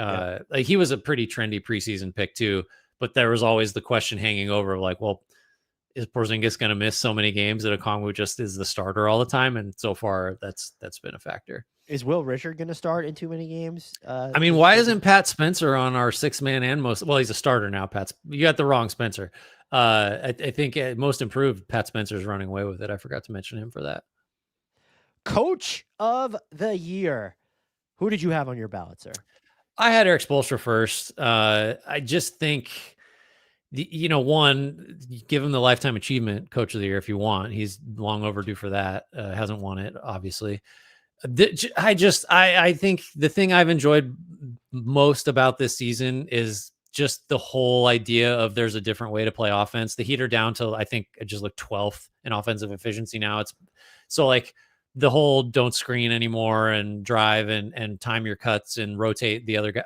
like he was a pretty trendy preseason pick too, but there was always the question hanging over of like, well, is Porzingis going to miss so many games that Okongwu just is the starter all the time? And so far that's been a factor. Is Will Richard going to start in too many games? Why isn't Pat Spencer on our 6-man and most? Well, he's a starter now. You got the wrong Spencer. I think most improved Pat Spencer's running away with it. I forgot to mention him for that. Coach of the Year. Who did you have on your ballot, sir? I had Eric Spoelstra first. I just think, one, give him the Lifetime Achievement Coach of the Year if you want. He's long overdue for that. Hasn't won it, obviously. I think the thing I've enjoyed most about this season is just the whole idea of there's a different way to play offense. The Heat are down to, I think, just like 12th in offensive efficiency now. It's so like the whole don't screen anymore and drive and time your cuts and rotate the other guy.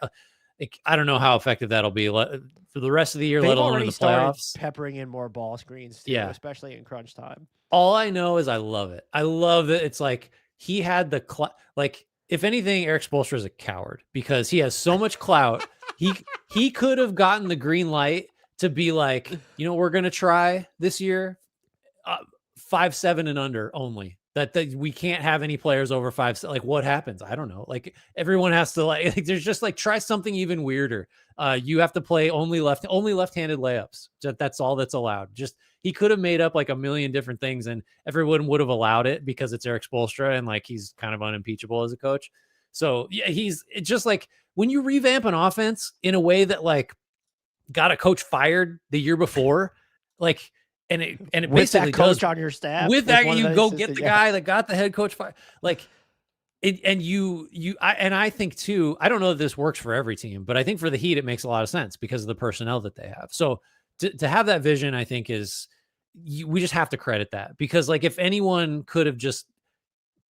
Like, I don't know how effective that'll be for the rest of the year, let alone in the playoffs. Peppering in more ball screens, too, especially in crunch time. All I know is I love it. I love it. It's like he had if anything, Eric Spoelstra is a coward because he has so much clout. He could have gotten the green light to be like, you know, we're gonna try this year, 5'7" and under only. That we can't have any players over 5. Like, what happens? I don't know. Like, everyone has to like. There's just like try something even weirder. You have to play only left-handed layups. That's all that's allowed. Just he could have made up like a million different things, and everyone would have allowed it because it's Eric Spoelstra and like he's kind of unimpeachable as a coach. So yeah, it's just like when you revamp an offense in a way that like got a coach fired the year before, like and it with basically that coach does on your staff, with like that one of you the go get the yeah. guy that got the head coach fired. Like it, and I think too, I don't know that this works for every team, but I think for the Heat it makes a lot of sense because of the personnel that they have. So to have that vision, I think we just have to credit that because like if anyone could have just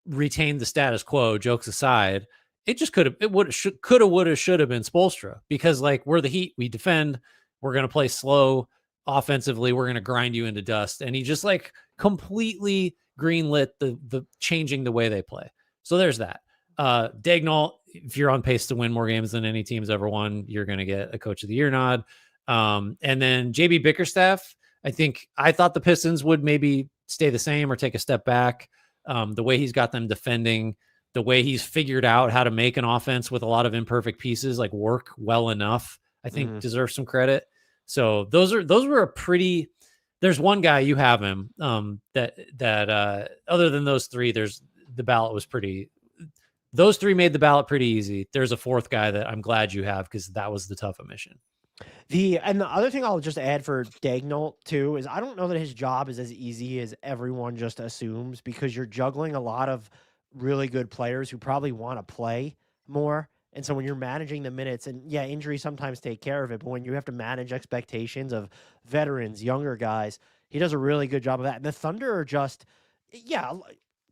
retained the status quo, jokes aside, it just could have would have should have been Spoelstra because like we're the Heat, we defend, we're gonna play slow offensively, we're gonna grind you into dust, and he just like completely greenlit the changing the way they play. So there's that. Dagnall, if you're on pace to win more games than any team's ever won, you're gonna get a Coach of the Year nod. And then JB Bickerstaff, I thought the Pistons would maybe stay the same or take a step back. The way he's got them defending, the way he's figured out how to make an offense with a lot of imperfect pieces like work well enough, I think deserves some credit. So those were a pretty. There's one guy you have him that other than those three, the ballot was pretty. Those three made the ballot pretty easy. There's a fourth guy that I'm glad you have because that was the tough omission. The other thing I'll just add for Dagnall too is I don't know that his job is as easy as everyone just assumes because you're juggling a lot of really good players who probably want to play more. And so when you're managing the minutes, and yeah, injuries sometimes take care of it, but when you have to manage expectations of veterans, younger guys, he does a really good job of that. And the Thunder are just, yeah,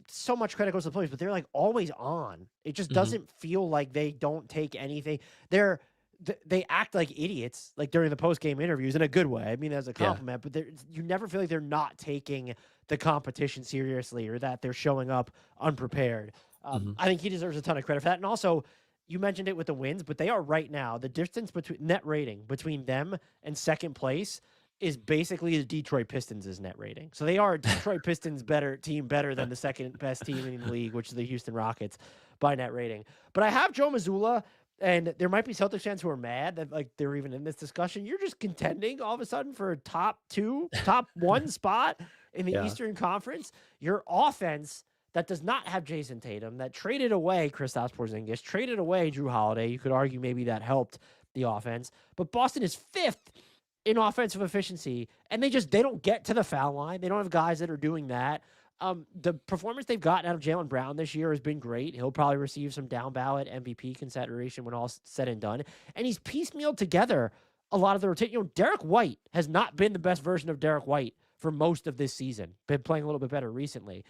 so much credit goes to the players, but they're like always on. It just doesn't feel like they don't take anything. They act like idiots, like during the post-game interviews in a good way. I mean, as a compliment, but you never feel like they're not taking the competition seriously or that they're showing up unprepared. I think he deserves a ton of credit for that. And also, you mentioned it with the wins, but they are right now, the distance between net rating between them and second place is basically the Detroit Pistons' net rating. So they are a Detroit Pistons better than the second best team in the league, which is the Houston Rockets by net rating. But I have Joe Mazzulla. And there might be Celtics fans who are mad that like they're even in this discussion. You're just contending all of a sudden for a top one spot in the Eastern Conference. Your offense that does not have Jason Tatum, that traded away Kristaps Porzingis, traded away Drew Holiday. You could argue maybe that helped the offense. But Boston is 5th in offensive efficiency, and they don't get to the foul line. They don't have guys that are doing that. The performance they've gotten out of Jaylen Brown this year has been great. He'll probably receive some down ballot MVP consideration when all's said and done. And he's piecemealed together a lot of the rotation. You know, Derek White has not been the best version of Derek White for most of this season. Been playing a little bit better recently.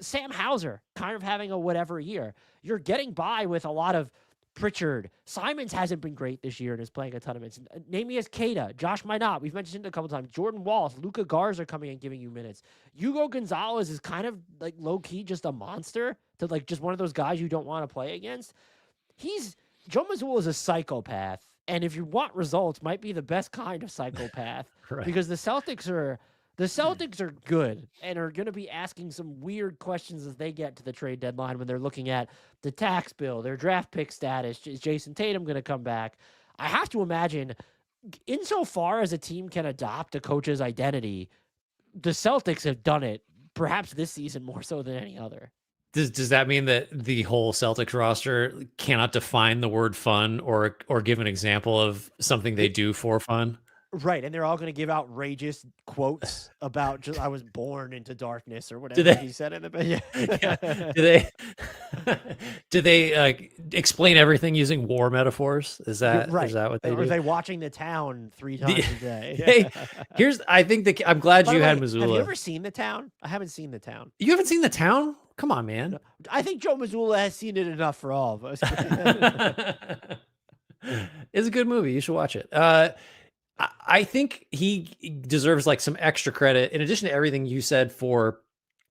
Sam Hauser kind of having a whatever year. You're getting by with a lot of Pritchard. Simons hasn't been great this year and is playing a ton of minutes. Namias Queta, Josh Minot, we've mentioned it a couple times. Jordan Walsh, Luka Garza coming in giving you minutes. Hugo Gonzalez is kind of like low-key just a monster to like just one of those guys you don't want to play against. Joe Mazzulla is a psychopath, and if you want results, might be the best kind of psychopath Right. because the Celtics are good and are going to be asking some weird questions as they get to the trade deadline when they're looking at the tax bill, their draft pick status. Is Jason Tatum going to come back? I have to imagine, insofar as a team can adopt a coach's identity, the Celtics have done it perhaps this season more so than any other. Does that mean that the whole Celtics roster cannot define the word fun or give an example of something they do for fun? Right, and they're all going to give outrageous quotes about just "I was born into darkness" or Do whatever they? he said in the Yeah. Do they? Do they explain everything using war metaphors? Is that what they Or are do? they watching The Town 3 times a day? I think I'm glad By you the had way, Missoula. have you ever seen The Town? I haven't seen The Town. You haven't seen The Town? Come on, man. No, I think Joe Mazzulla has seen it enough for all of us. It's a good movie. You should watch it. I think he deserves like some extra credit in addition to everything you said for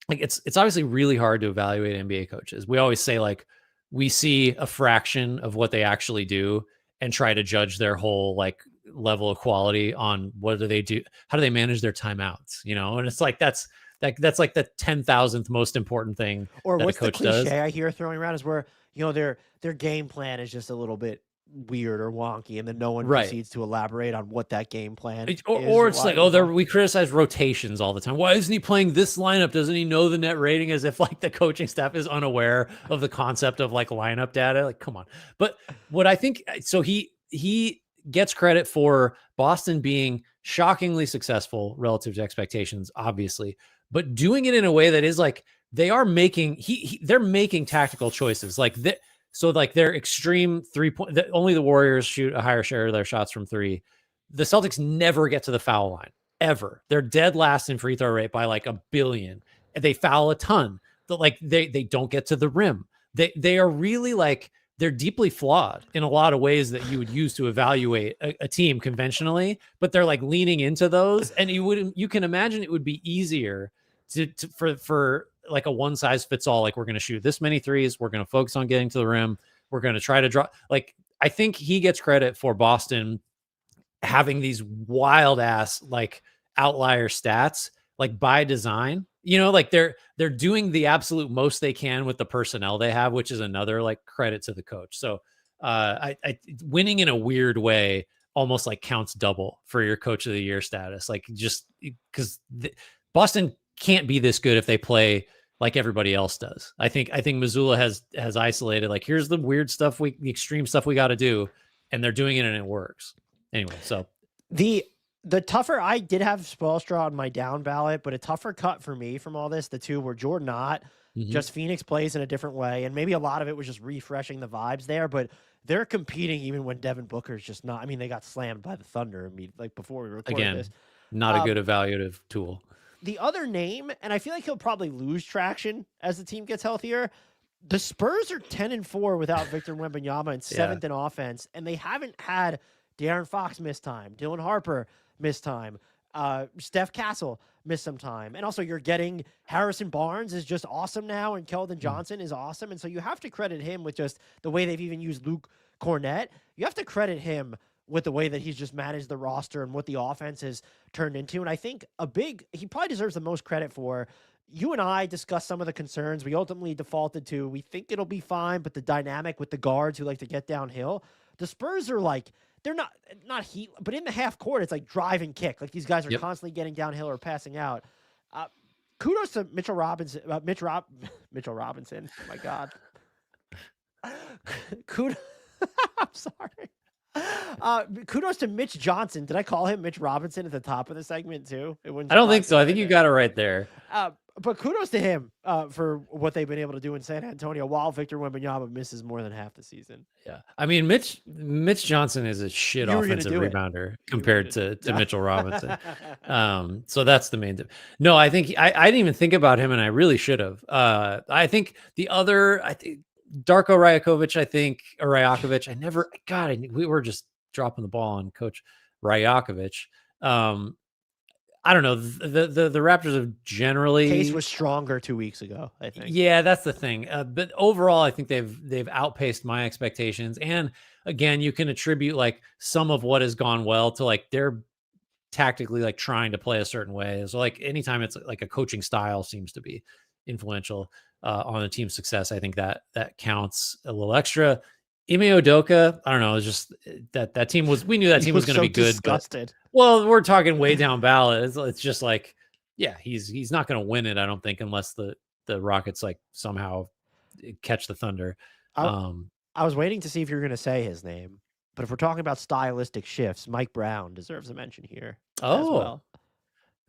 like it's obviously really hard to evaluate NBA coaches. We always say like we see a fraction of what they actually do and try to judge their whole like level of quality on what do they do, how do they manage their timeouts, and it's like that's like the 10,000th most important thing Or that a what's the coach does. cliche I hear throwing around is where, their game plan is just a little bit weird or wonky, and then no one Right. proceeds to elaborate on what that game plan Or is or or it's why like, it oh, was off. we criticize rotations all the time. Why isn't he playing this lineup? Doesn't he know the net rating? As if like the coaching staff is unaware of the concept of like lineup data. Like, come on. But what I think, so he gets credit for Boston being shockingly successful relative to expectations, obviously, but doing it in a way that is like they are making they're making tactical choices. Like that, so like their extreme 3 point, only the Warriors shoot a higher share of their shots from three. The Celtics never get to the foul line ever. They're dead last in free throw rate by like a billion. They foul a ton. But like they don't get to the rim. They are really like they're deeply flawed in a lot of ways that you would use to evaluate a team conventionally, but they're like leaning into those. And you can imagine it would be easier for like a one size fits all. Like we're going to shoot this many threes. We're going to focus on getting to the rim. We're going to try to draw. Like I think he gets credit for Boston having these wild ass like outlier stats like by design, like they're doing the absolute most they can with the personnel they have, which is another like credit to the coach. So I winning in a weird way almost like counts double for your coach of the year status, like just because Boston can't be this good if they play like everybody else does. I think Missoula has isolated like here's the weird stuff, the extreme stuff we got to do, and they're doing it and it works. Anyway, so The tougher, I did have Spoelstra on my down ballot, but a tougher cut for me from all this, the two were Jordan Ott, mhm. just Phoenix plays in a different way, and maybe a lot of it was just refreshing the vibes there, but they're competing even when Devin Booker's just not. I mean, they got slammed by the Thunder like before we recorded this. Again, not a good Um, evaluative tool. the other name, and I feel like he'll probably lose traction as the team gets healthier. The Spurs are 10-4 without Victor Wembanyama and Yeah. seventh in offense, and they haven't had De'Aaron Fox miss time, Dylan Harper miss time, Steph Castle miss some time, and also you're getting Harrison Barnes is just awesome now, and Keldon Mm. Johnson is awesome, and so you have to credit him with just the way they've even used Luke Cornett. You have to credit him with the way that he's just managed the roster and what the offense has turned into. And I think he probably deserves the most credit for. You and I discussed some of the concerns. We ultimately defaulted to, we think it'll be fine, but the dynamic with the guards who like to get downhill, the Spurs are like, they're not heat, but in the half court, it's like drive and kick. Like these guys are Yep. constantly getting downhill or passing out. Uh, kudos to Mitchell Robinson. Mitchell Robinson. Oh my God. Kudos. I'm sorry. Kudos to Mitch Johnson. Did I call him Mitch Robinson at the top of the segment too? It wouldn't I don't think surprise me so. I if I think you did. got it right there. But kudos to him for what they've been able to do in San Antonio while Victor Wembanyama misses more than half the season. Yeah. I mean, Mitch Johnson is a shit You were gonna offensive do it. rebounder You were compared gonna to Mitchell Robinson. do. So that's the main thing. No, I think I didn't even think about him, and I really should have. I think I think Darko Rajakovic, or Rajakovic. We were just dropping the ball on Coach Rajakovic. I don't know. The Raptors have Case generally, was stronger 2 weeks ago, I think. yeah, that's the thing. But overall, I think they've outpaced my expectations. And again, you can attribute like some of what has gone well to like they're tactically like trying to play a certain way. So like anytime it's like a coaching style seems to be influential on a team's success, I think that counts a little extra. Ime Udoka, I don't know, it's just that team was, we knew that He team was was going to so be good, but disgusted. well, we're talking way down ballot. It's just like, yeah, he's not going to win it, I don't think, unless the Rockets like somehow catch the Thunder. I, Um, I was waiting to see if you were going to say his name, but if we're talking about stylistic shifts, Mike Brown deserves a mention here as oh, well.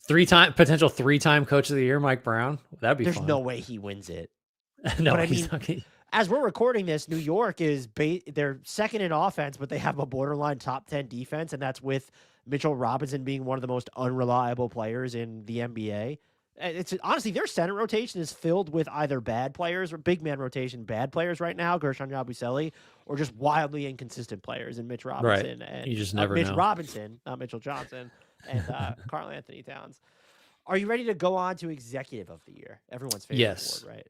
potential 3-time coach of the year, Mike Brown. That'd be There's no fun. way he wins it. No, But I he's mean, not. as we're recording this, New York is they're second in offense, but they have a borderline top 10 defense, and that's with Mitchell Robinson being one of the most unreliable players in the NBA. It's honestly their center rotation is filled with either bad players or big man rotation bad players right now, Gershon Yabusele, or just wildly inconsistent players in Mitch Right. Robinson You and just never Mitch know. Robinson, not Mitchell Johnson, and Karl Anthony Towns. Are you ready to go on to executive of the year? Everyone's favorite Yes. award, right?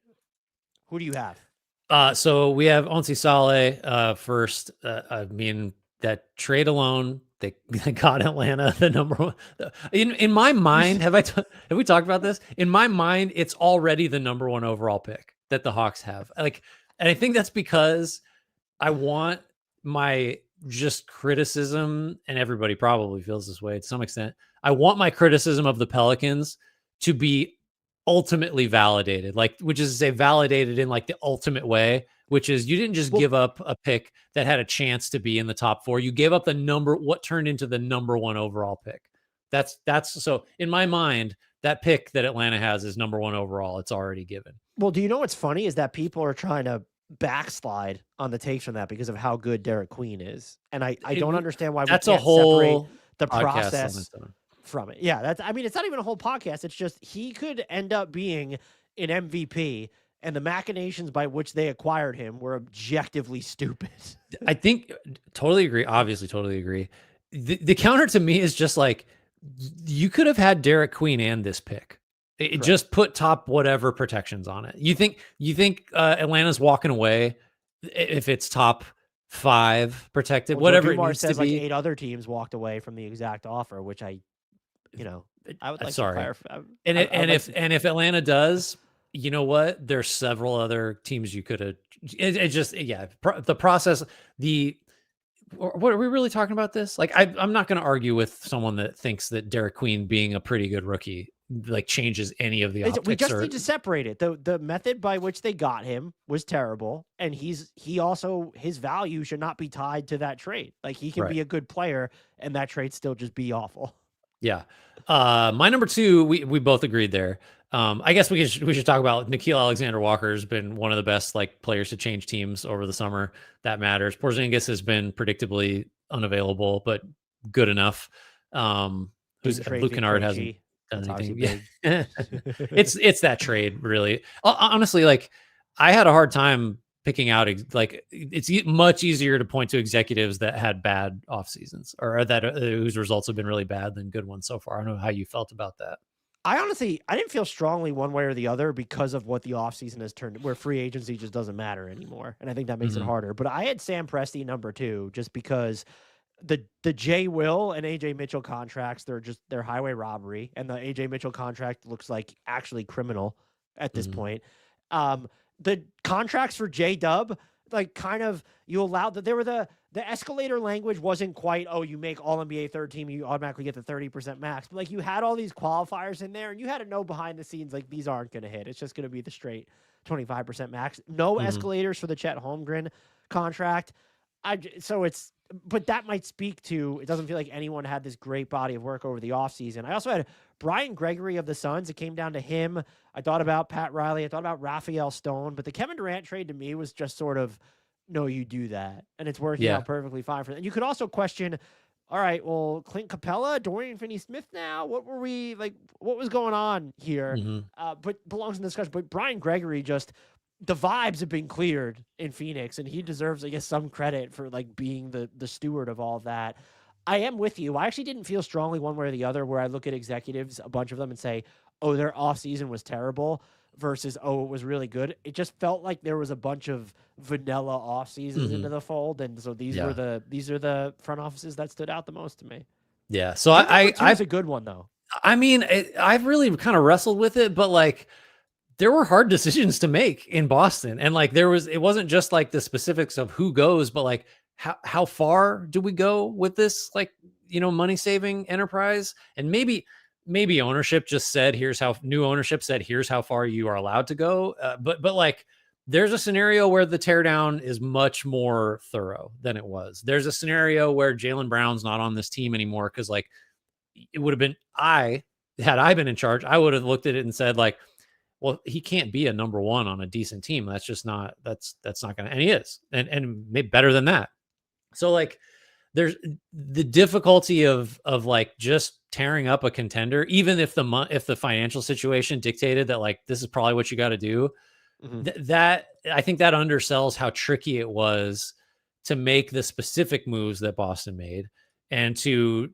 Who do you have? So we have Onsi Saleh first. I mean, that trade alone, they got Atlanta the number one. In my mind, have we talked about this? In my mind, it's already the number one overall pick that the Hawks have. Like, and I think that's because I want my just criticism, and everybody probably feels this way to some extent. I want my criticism of the Pelicans to be ultimately validated, like, which is to say validated in like the ultimate way, which is you didn't just Well, give up a pick that had a chance to be in the top 4. You gave up what turned into the number 1 overall pick. That's so in my mind, that pick that Atlanta has is number 1 overall. It's already given. well, do you know what's funny is that people are trying to backslide on the takes from that because of how good Derek Queen is, and I don't understand why we That's a can't separate whole the podcast on process its own. from it. Yeah, I mean, it's not even a whole podcast. It's just he could end up being an MVP, and the machinations by which they acquired him were objectively stupid. I think totally agree. Obviously, totally agree. The counter to me is just like you could have had Derek Queen and this pick. It just put top whatever protections on it. You think Atlanta's walking away if it's top 5 protected, Well, Joe whatever it Dumars needs to says like be. 8 other teams walked away from the exact offer, which I would like to Sorry. clarify. And if Atlanta does, you know what? There's several other teams you could have. It just the process. What are we really talking about this? Like, I'm not going to argue with someone that thinks that Derek Queen being a pretty good rookie like changes any of the optics. We just need to separate it. The method by which they got him was terrible, and he also his value should not be tied to that trade. Like he can be a good player, and that trade still just be awful. Yeah. My number 2, we both agreed there. I guess we should talk about Nickeil Alexander-Walker has been one of the best like players to change teams over the summer. That matters. Porzingis has been predictably unavailable, but good enough. Luke Kennard hasn't done anything. Yeah. it's that trade really. Honestly, like I had a hard time picking out like it's much easier to point to executives that had bad off seasons or that whose results have been really bad than good ones so far. I don't know how you felt about that. I didn't feel strongly one way or the other because of what the offseason has turned, where free agency just doesn't matter anymore. And I think that makes it harder. But I had Sam Presti number 2 just because the Jay Will and AJ Mitchell contracts, they're highway robbery. And the AJ Mitchell contract looks like actually criminal at this point. The contracts for J Dub, like kind of you allowed that they were the escalator language wasn't quite, oh, you make all NBA third team, you automatically get the 30% max. But like you had all these qualifiers in there and you had to know behind the scenes, like these aren't going to hit. It's just going to be the straight 25% max. No escalators for the Chet Holmgren contract. But that might speak to, it doesn't feel like anyone had this great body of work over the offseason. I also had Brian Gregory of the Suns. It came down to him. I thought about Pat Riley. I thought about Raphael Stone. But the Kevin Durant trade to me was just sort of, no, you do that. And it's working out perfectly fine for them. And you could also question, all right, well, Clint Capella, Dorian Finney-Smith now, what was going on here? But belongs in the discussion. But Brian Gregory the vibes have been cleared in Phoenix, and he deserves, I guess, some credit for like being the steward of all of that. I am with you. I actually didn't feel strongly one way or the other where I look at executives, a bunch of them, and say, oh, their offseason was terrible versus, oh, it was really good. It just felt like there was a bunch of vanilla off seasons into the fold. And so these are the front offices that stood out the most to me. Yeah. So I've a good one though. I mean, I've really kind of wrestled with it, but like, there were hard decisions to make in Boston. And like, it wasn't just like the specifics of who goes, but like how far do we go with this, like, money saving enterprise? And maybe ownership just said, here's how far you are allowed to go. But like, there's a scenario where the teardown is much more thorough than it was. There's a scenario where Jaylen Brown's not on this team anymore. Cause like it would have been, had I been in charge, I would have looked at it and said like, well, he can't be a number 1 on a decent team. That's just not, that's not going to, and he is, and maybe better than that. So like, there's the difficulty of like just tearing up a contender, even if the financial situation dictated that like, this is probably what you got to do. That I think that undersells how tricky it was to make the specific moves that Boston made and to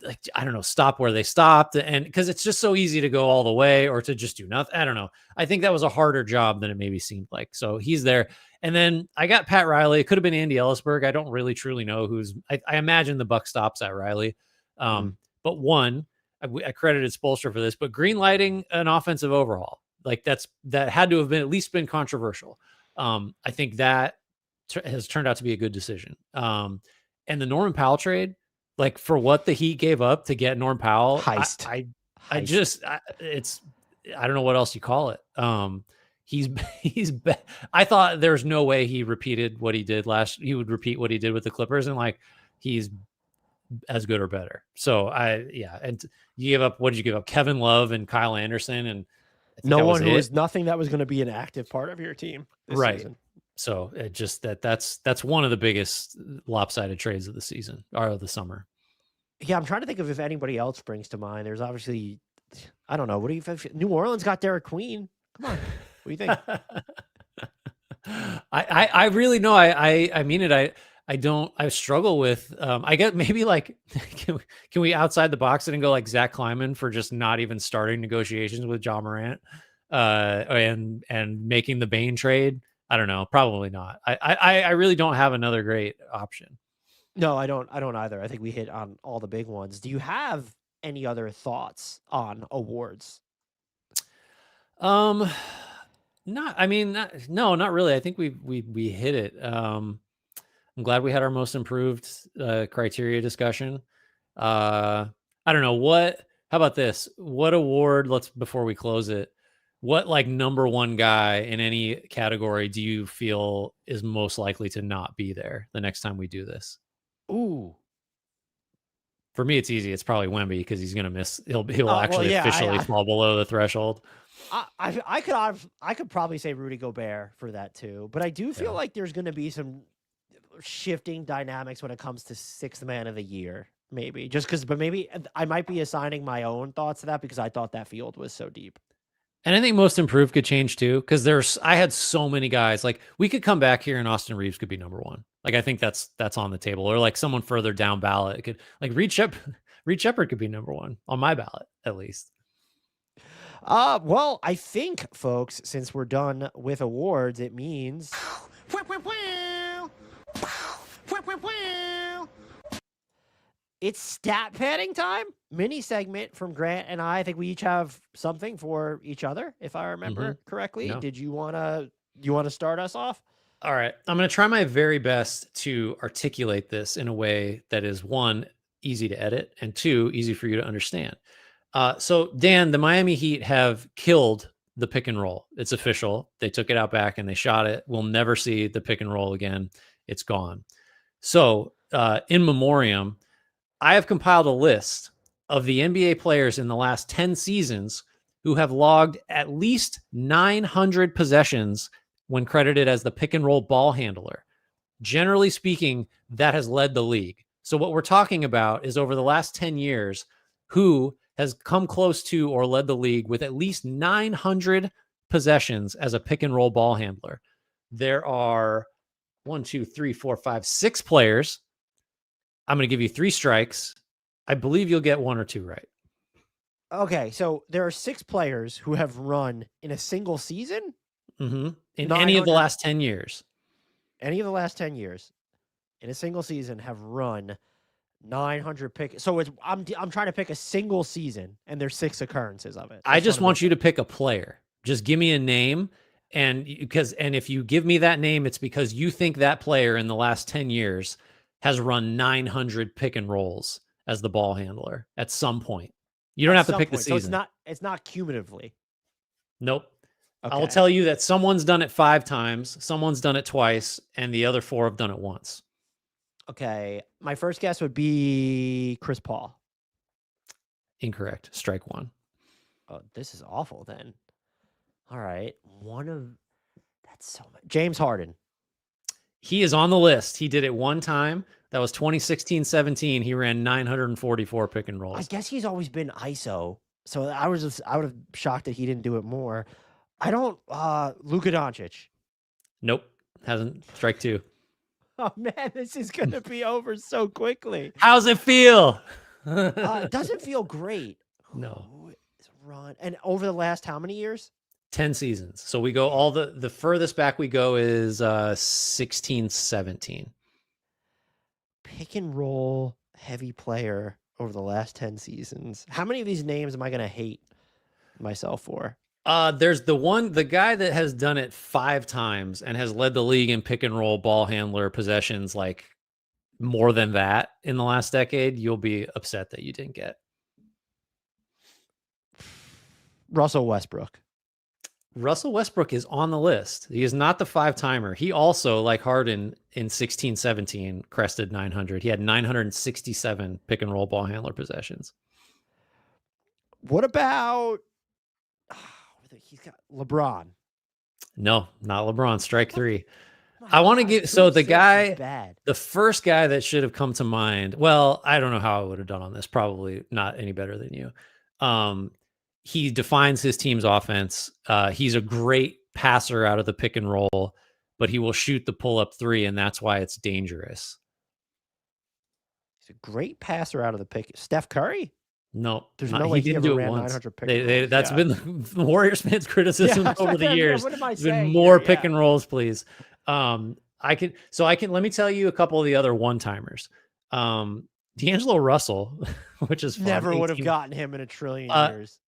like, I don't know, stop where they stopped. And because it's just so easy to go all the way or to just do nothing. I don't know. I think that was a harder job than it maybe seemed like. So he's there. And then I got Pat Riley. It could have been Andy Ellisberg. I don't really truly know who's, I imagine the buck stops at Riley. Mm. But one, I credited Spoelstra for this, but green lighting an offensive overhaul. Like that had to have been at least been controversial. I think that has turned out to be a good decision. And the Norman Powell trade, like for what the Heat gave up to get Norm Powell, Heist. I just, it's, I don't know what else you call it. He's, I thought there's no way he repeated what he did he would repeat what he did with the Clippers. And like, he's as good or better. So and you give up, what did you give up? Kevin Love and Kyle Anderson. And I think no one who was nothing that was going to be an active part of your team this season. So it just that's one of the biggest lopsided trades of the season or of the summer. Yeah, I'm trying to think of if anybody else springs to mind. There's obviously, I don't know. What do you think? New Orleans got Derek Queen. Come on, what do you think? I really know. I mean it. I struggle with. I get maybe like can we outside the box it and go like Zach Kleiman for just not even starting negotiations with John Morant, and making the Bane trade. I don't know. Probably not. I really don't have another great option. No, I don't either. I think we hit on all the big ones. Do you have any other thoughts on awards? No, not really. I think we hit it. I'm glad we had our most improved criteria discussion. I don't know how about this? What award, before we close it, what like number one guy in any category do you feel is most likely to not be there the next time we do this? Ooh. For me, it's easy. It's probably Wemby because he's going to miss. He'll actually officially fall below the threshold. I could probably say Rudy Gobert for that too, but I do feel like there's going to be some shifting dynamics when it comes to sixth man of the year, maybe but maybe I might be assigning my own thoughts to that because I thought that field was so deep. And I think most improved could change too, because I had so many guys. Like we could come back here and Austin Reeves could be number one. Like I think that's on the table, or like someone further down ballot could like Reed Shepherd could be number one on my ballot at least. Well, I think, folks, since we're done with awards, it means it's stat padding time. Mini segment from Grant and I think we each have something for each other, if I remember correctly. No. Did you want to start us off? All right. I'm going to try my very best to articulate this in a way that is, one, easy to edit, and two, easy for you to understand. So Dan, the Miami Heat have killed the pick and roll. It's official. They took it out back and they shot it. We'll never see the pick and roll again. It's gone. So in memoriam, I have compiled a list of the NBA players in the last 10 seasons who have logged at least 900 possessions when credited as the pick and roll ball handler. Generally speaking, that has led the league. So what we're talking about is over the last 10 years, who has come close to or led the league with at least 900 possessions as a pick and roll ball handler. There are 6 players. I'm going to give you 3 strikes. I believe you'll get 1 or 2 right. Okay, so there are 6 players who have run in a single season? Mm-hmm. In any of the last 10 years. Any of the last 10 years in a single season have run 900 pick. So I'm trying to pick a single season, and there's 6 occurrences of it. I just want you to pick a player. Just give me a name, and if you give me that name, it's because you think that player in the last 10 years has run 900 pick and rolls as the ball handler at some point. You don't have to pick the season. So it's not cumulatively. Nope. Okay. I will tell you that someone's done it 5 times, someone's done it twice, and the other 4 have done it once. Okay. My first guess would be Chris Paul. Incorrect. Strike 1. Oh, this is awful then. All right. That's so much. James Harden. He is on the list. He did it 1 time. That was 2016-17. He ran 944 pick and rolls. I guess he's always been ISO. So I would have shocked that he didn't do it more. Luka Doncic. Nope. Hasn't. Strike 2. Oh man, this is going to be over so quickly. How's it feel? It doesn't feel great. No. Who is run and over the last how many years? 10 seasons. So we go all the furthest back we go is 16, 17. Pick and roll heavy player over the last 10 seasons. How many of these names am I going to hate myself for? There's the guy that has done it 5 times and has led the league in pick and roll ball handler possessions like more than that in the last decade. You'll be upset that you didn't get. Russell Westbrook. Russell Westbrook is on the list. He is not the 5-timer. He also, like Harden in 16, 17, crested 900. He had 967 pick and roll ball handler possessions. What about he's got LeBron? No, not LeBron. Strike 3. I want to give the first guy that should have come to mind. Well, I don't know how I would have done on this. Probably not any better than you. He defines his team's offense. He's a great passer out of the pick and roll, but he will shoot the pull-up 3, and that's why it's dangerous. He's a great passer out of the pick. Steph Curry? No, there's no way he didn't ever do it ran once. 900 pick and rolls. That's been the Warriors fans' criticism over the years. What am I There's saying? been more pick and rolls, please. I can let me tell you a couple of the other one-timers. D'Angelo Russell, which is fun, never would have gotten him in a trillion years.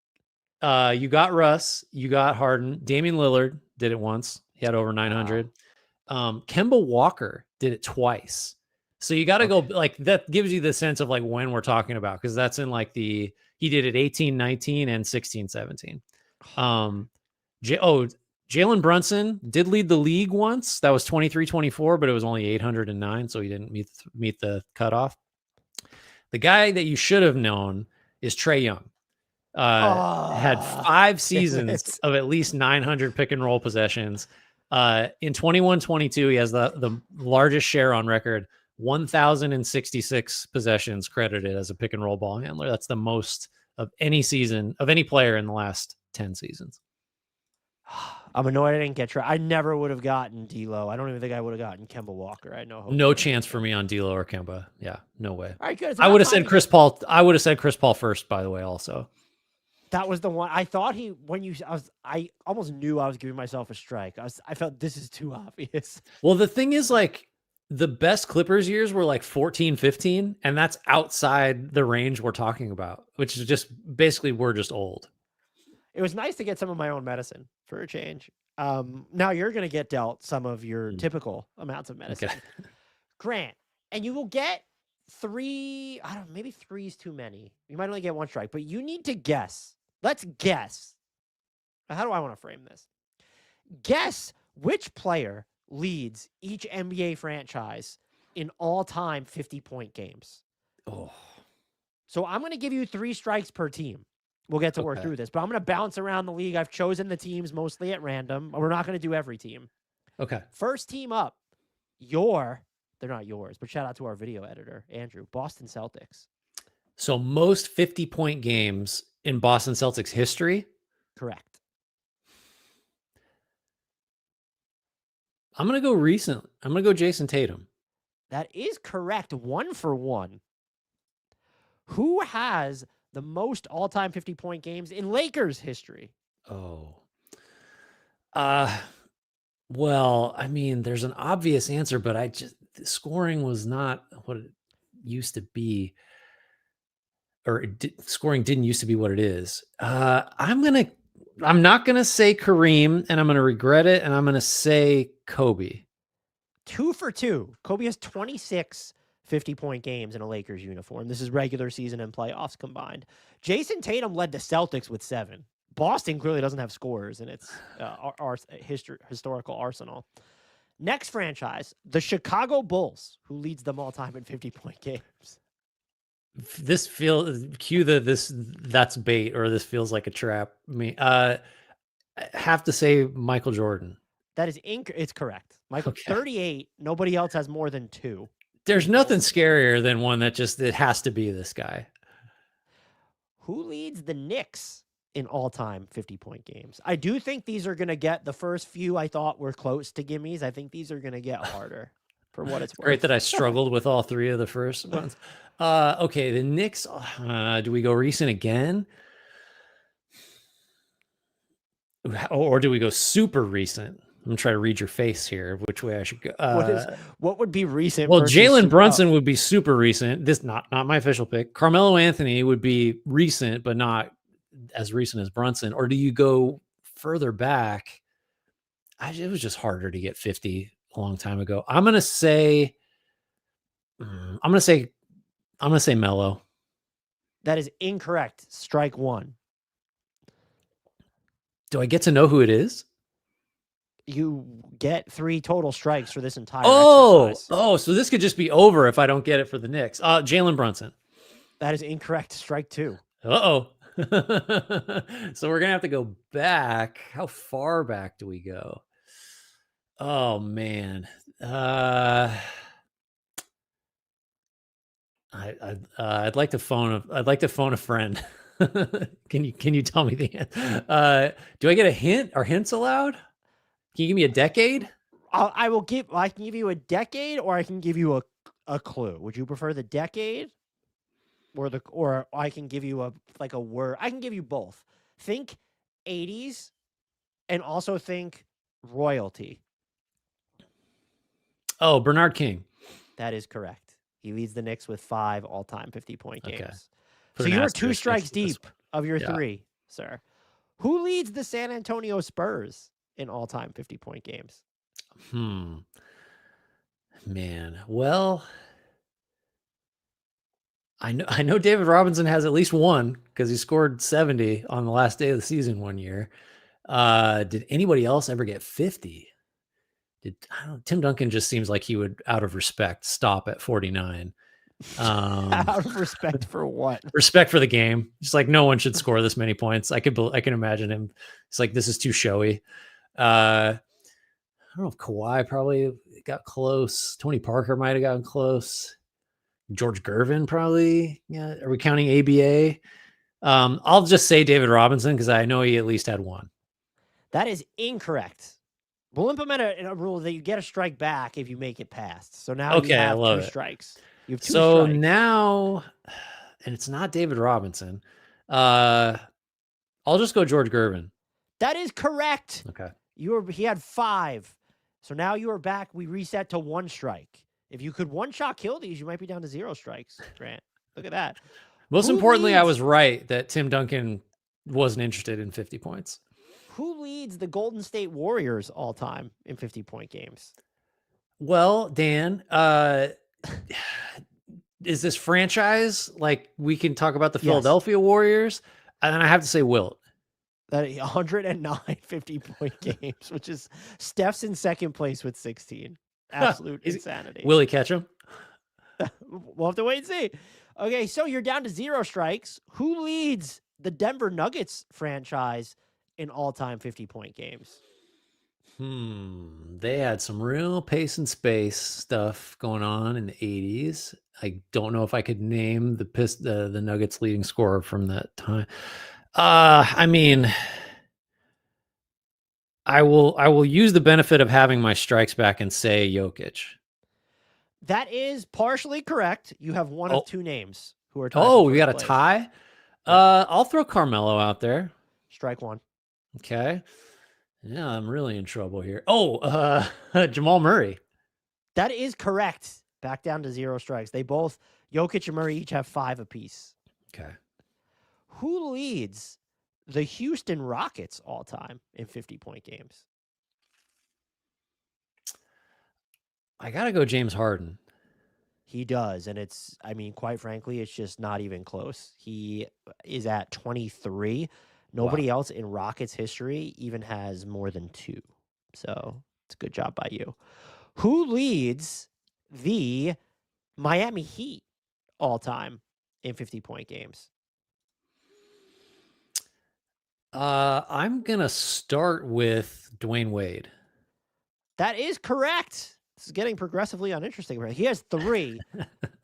You got Russ, you got Harden. Damian Lillard did it once. He had over 900. Wow. Kemba Walker did it twice. So you got to go like that gives you the sense of like when we're talking about, because that's in like he did it 18, 19 and 16, 17. Jalen Brunson did lead the league once. That was 23, 24, but it was only 809. So he didn't meet the cutoff. The guy that you should have known is Trae Young. Had 5 seasons of at least 900 pick and roll possessions. In 21-22, he has the largest share on record, 1,066 possessions credited as a pick and roll ball handler. That's the most of any season of any player in the last 10 seasons. I'm annoyed I didn't get Trae. I never would have gotten D'Lo. I don't even think I would have gotten Kemba Walker. I know. No chance for me on D'Lo or Kemba. Yeah, no way. All right, good. I would have said Chris Paul. I would have said Chris Paul first, by the way, also. That was the one I thought I almost knew I was giving myself a strike. I felt this is too obvious. Well, the thing is, like, the best Clippers years were like 14, 15, and that's outside the range we're talking about, which is just basically we're just old. It was nice to get some of my own medicine for a change. Now you're going to get dealt some of your typical amounts of medicine. Okay. Grant, and you will get 3. I don't know, maybe 3 is too many. You might only get 1 strike, but you need to guess. Let's guess. How do I want to frame this? Guess which player leads each NBA franchise in all-time 50-point games. Oh. So I'm going to give you 3 strikes per team. We'll get to work through this, but I'm going to bounce around the league. I've chosen the teams mostly at random. We're not going to do every team. Okay. First team up, they're not yours, but shout out to our video editor, Andrew, Boston Celtics. So most 50-point games in Boston Celtics history? Correct. I'm going to go recent. I'm going to go Jason Tatum. That is correct. 1 for 1. Who has the most all-time 50-point games in Lakers history? Oh. Well, I mean, there's an obvious answer, but scoring was not what it used to be, or scoring didn't used to be what it is. I'm not going to say Kareem, and I'm going to regret it, and I'm going to say Kobe. 2 for 2. Kobe has 26 50-point games in a Lakers uniform. This is regular season and playoffs combined. Jason Tatum led the Celtics with 7. Boston clearly doesn't have scorers in its historical arsenal. Next franchise, the Chicago Bulls, who leads them all time in 50-point games. This feels that's bait, or this feels like a trap. I have to say Michael Jordan. That is it's correct. Michael, 38. Nobody else has more than 2. There's nothing scarier than one that it has to be this guy. Who leads the Knicks in all-time 50-point games? I do think these are going to get the first few I thought were close to gimmies. I think these are going to get harder. for what it's Great that worth. I struggled with all three of the first ones. Okay, the Knicks. Do we go recent again? Or do we go super recent? I'm gonna try to read your face here. Which way I should go? What would be recent Well, versus Jalen Brunson would be super recent. This not my official pick. Carmelo Anthony would be recent, but not as recent as Brunson. Or do you go further back? It was just harder to get 50 a long time ago. I'm gonna say Melo. That is incorrect. Strike one. Do I get to know who it is? You get 3 total strikes for this entire exercise. So this could just be over if I don't get it for the Knicks. Jalen Brunson. That is incorrect. Strike 2. So we're gonna have to go back. How far back do we go? Oh man. I'd like to phone a friend. Can you tell me the answer? Do I get a hint? Are hints allowed? Can you give me a decade? I can give you a decade, or I can give you a clue. Would you prefer the decade, or I can give you a word? I can give you both. Think 80s, and also think royalty. Oh, Bernard King. That is correct. He leads the Knicks with 5 all-time 50-point games. Okay. So you are 2 strikes deep of your 3, sir. Who leads the San Antonio Spurs in all-time 50-point games? Man, well, I know David Robinson has at least one because he scored 70 on the last day of the season one year. Did anybody else ever get 50? Tim Duncan just seems like he would, out of respect, stop at 49. Out of respect for what? Respect for the game. Just like no one should score this many points. I can imagine him. It's like, this is too showy. I don't know if Kawhi probably got close. Tony Parker might have gotten close. George Gervin probably. Yeah. Are we counting ABA? I'll just say David Robinson because I know he at least had one. That is incorrect. We'll implement a rule that you get a strike back if you make it past. So now you have 2 strikes. You have 2 strikes. Now, and it's not David Robinson. I'll just go George Gervin. That is correct. Okay. He had 5. So now you are back. We reset to 1 strike. If you could one-shot kill these, you might be down to 0 strikes, Grant. Look at that. Most importantly, I was right that Tim Duncan wasn't interested in 50 points. Who leads the Golden State Warriors all time in 50-point games? Well, Dan, is this franchise like we can talk about the Philadelphia Warriors? And I have to say Wilt. That 109 50-point games, which is Steph's in second place with 16. Absolute insanity. Will he catch him? We'll have to wait and see. Okay, so you're down to 0 strikes. Who leads the Denver Nuggets franchise in all-time 50-point games? They had some real pace and space stuff going on in the 80s. I don't know if I could name the Nuggets leading scorer from that time. I mean, I will use the benefit of having my strikes back and say Jokic. That is partially correct. You have one of 2 names who are tied. Oh, we got a tie? I'll throw Carmelo out there. Strike 1. Okay. Yeah, I'm really in trouble here. Oh, Jamal Murray. That is correct. Back down to 0 strikes. They both, Jokic and Murray, each have 5 apiece. Okay. Who leads the Houston Rockets all time in 50-point games? I got to go James Harden. He does, and quite frankly, it's just not even close. He is at 23. Nobody else in Rockets history even has more than 2. So it's a good job by you. Who leads the Miami Heat all time in 50-point games? I'm going to start with Dwayne Wade. That is correct. This is getting progressively uninteresting. He has 3.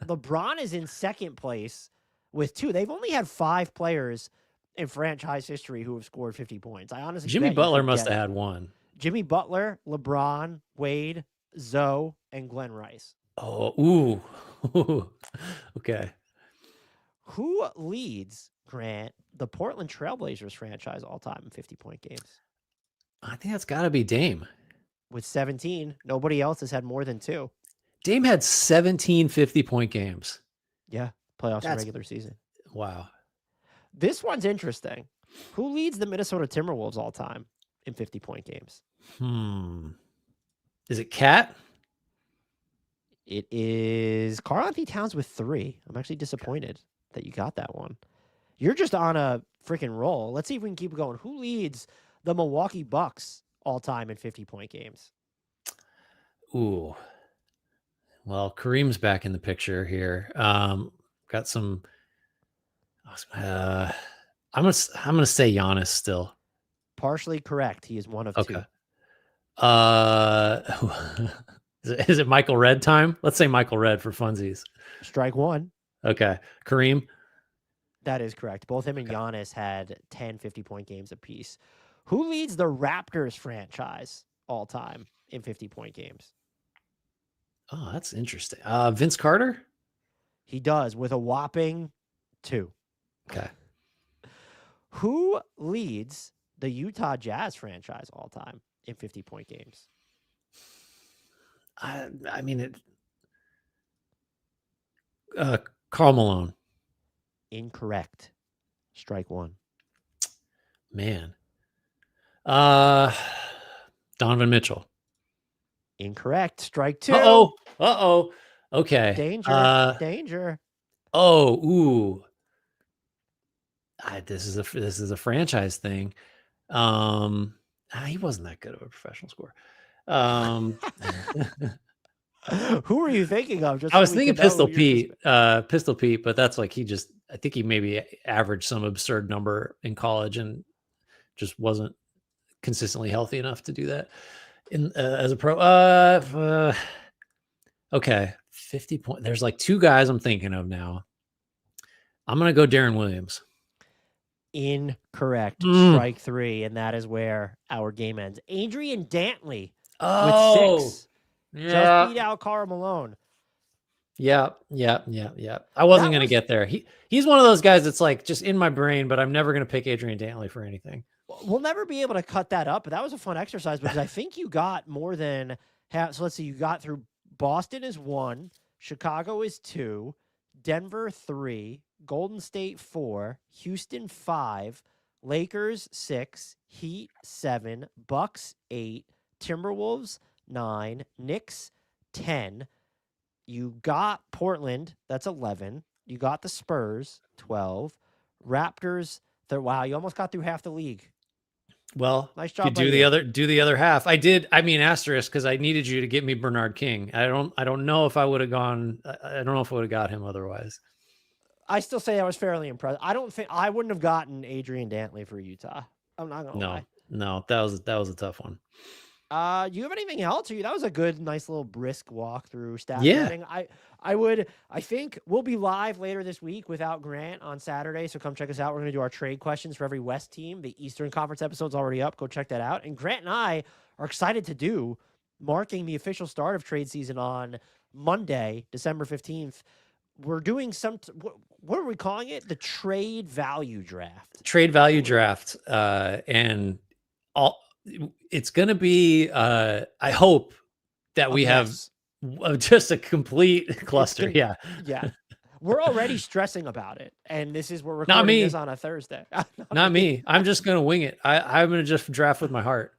LeBron is in second place with 2. They've only had 5 players in franchise history who have scored 50 points. I honestly Jimmy Butler must have had 1. Jimmy Butler, LeBron, Wade, Zoe, and Glenn Rice. Oh, ooh. Okay. Who leads, Grant, the Portland Trailblazers franchise all time in 50-point games? I think that's got to be Dame. With 17, nobody else has had more than 2. Dame had 17 50-point games. Yeah, playoffs and That's regular season. wow. This one's interesting. Who leads the Minnesota Timberwolves all time in 50-point games? Is it Cat? It is Karl-Anthony Towns with 3. I'm actually disappointed that you got that one. You're just on a freaking roll. Let's see if we can keep going. Who leads the Milwaukee Bucks all time in 50-point games? Ooh. Well, Kareem's back in the picture here. Got some. I'm gonna say Giannis still. Partially correct. He is one of 2. Is it Michael Redd time? Let's say Michael Redd for funsies. Strike 1. Okay, Kareem. That is correct. Both him and Giannis had 10 50-point games apiece. Who leads the Raptors franchise all time in 50-point games? Oh, that's interesting. Vince Carter? He does with a whopping 2. Okay. Who leads the Utah Jazz franchise all time in 50-point games? I mean, Karl Malone. Incorrect. Strike 1. Man. Donovan Mitchell. Incorrect. Strike 2. Uh-oh. Okay. Danger. Oh, ooh. This is a franchise thing. He wasn't that good of a professional scorer. Who were you thinking of? I was thinking Pistol Pete, but that's like I think he maybe averaged some absurd number in college and just wasn't consistently healthy enough to do that as a pro. Okay, 50 points. There's like 2 guys I'm thinking of now. I'm gonna go Darren Williams. Incorrect. Strike 3, and that is where our game ends. Adrian Dantley with 6. Yeah. Just beat out Karl Malone. Yeah. I wasn't going to get there. He's one of those guys that's like just in my brain, but I'm never going to pick Adrian Dantley for anything. We'll never be able to cut that up, but that was a fun exercise because I think you got more than half. So let's see, you got through Boston is 1, Chicago is 2, Denver 3, Golden State 4, Houston 5, Lakers 6, Heat 7, Bucks 8, Timberwolves 9, Knicks 10. You got Portland, that's 11. You got the Spurs 12, Raptors. Wow, you almost got through half the league. Well, nice job. Do the other half. I did. I mean, asterisk because I needed you to get me Bernard King. I don't know if I would have gone. I don't know if I would have got him otherwise. I still say I was fairly impressed. I don't think I wouldn't have gotten Adrian Dantley for Utah. I'm not gonna lie. No, that was a tough one. Do you have anything else? That was a good, nice little brisk walk through stat betting. I think we'll be live later this week without Grant on Saturday. So come check us out. We're going to do our trade questions for every West team. The Eastern Conference episode's already up. Go check that out. And Grant and I are excited to do marking the official start of trade season on Monday, December 15th. We're doing what are we calling it? The trade value draft. Trade value draft. And it's going to be, I hope that we have just a complete cluster. Yeah. We're already stressing about it. And this is, we're recording this on a Thursday. Not me. I'm just going to wing it. I'm going to just draft with my heart.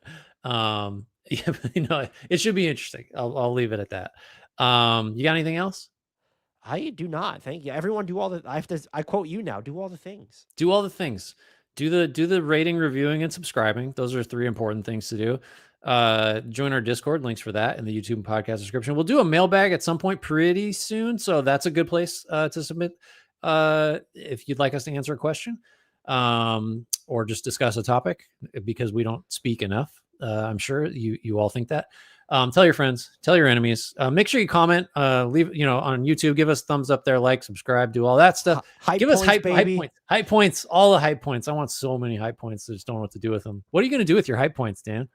It should be interesting. I'll leave it at that. You got anything else? I do not. Thank you. Everyone do all the, I quote you now, do all the things. Do all the things. Do the rating, reviewing, and subscribing. Those are 3 important things to do. Join our Discord, links for that in the YouTube podcast description. We'll do a mailbag at some point pretty soon, so that's a good place to submit if you'd like us to answer a question or just discuss a topic, because we don't speak enough. I'm sure you all think that. Tell your friends, tell your enemies. Make sure you comment, leave, on YouTube, give us thumbs up there, like, subscribe, do all that stuff. Give us hype points, all the hype points. I want so many hype points. I just don't know what to do with them. What are you going to do with your hype points, Dan?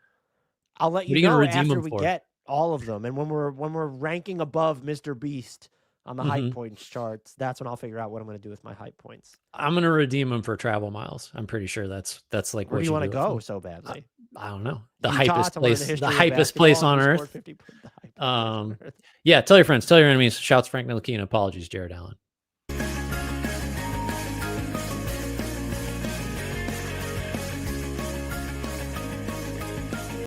I'll let you know after we get all of them. And when we're ranking above Mr. Beast on the hype Mhm. points charts, that's when I'll figure out what I'm going to do with my hype points. I'm gonna redeem them for travel miles. I'm pretty sure that's like Where do what you you want to do with go them. so I, badly? I don't know. Utah to learn the The history of hypest place basketball, and on you earth. scored 50. The hypest place on earth. Yeah, tell your friends, tell your enemies. Shouts Frank Ntilikina. Apologies, Jared Allen.